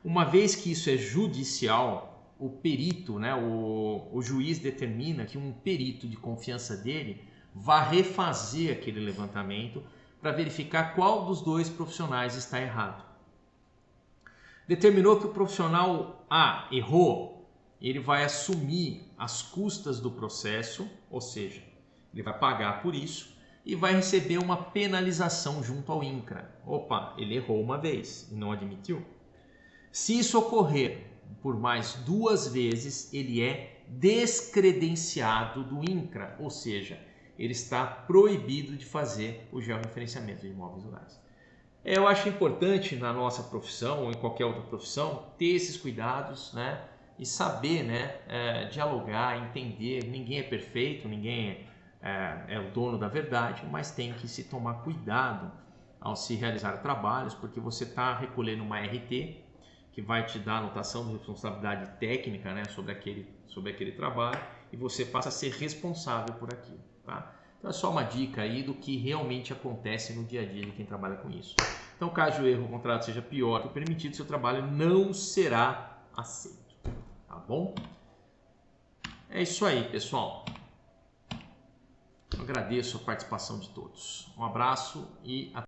Uma vez que isso é judicial, o perito, né, o juiz determina que um perito de confiança dele vai refazer aquele levantamento para verificar qual dos dois profissionais está errado. Determinou que o profissional A errou, ele vai assumir as custas do processo, ou seja, ele vai pagar por isso e vai receber uma penalização junto ao INCRA. Opa, ele errou uma vez e não admitiu. Se isso ocorrer por mais 2 vezes, ele é descredenciado do INCRA, ou seja, ele está proibido de fazer o georreferenciamento de imóveis rurais. Eu acho importante na nossa profissão ou em qualquer outra profissão ter esses cuidados, né? E saber, né, dialogar, entender. Ninguém é perfeito, ninguém é o dono da verdade, mas tem que se tomar cuidado ao se realizar trabalhos, porque você está recolhendo uma RT que vai te dar anotação de responsabilidade técnica, né, sobre aquele trabalho, e você passa a ser responsável por aquilo, tá? Então é só uma dica aí do que realmente acontece no dia a dia de quem trabalha com isso. Então, caso o erro, o contrato seja pior que o permitido, seu trabalho não será aceito, tá bom? É isso aí, pessoal. Eu agradeço a participação de todos. Um abraço e até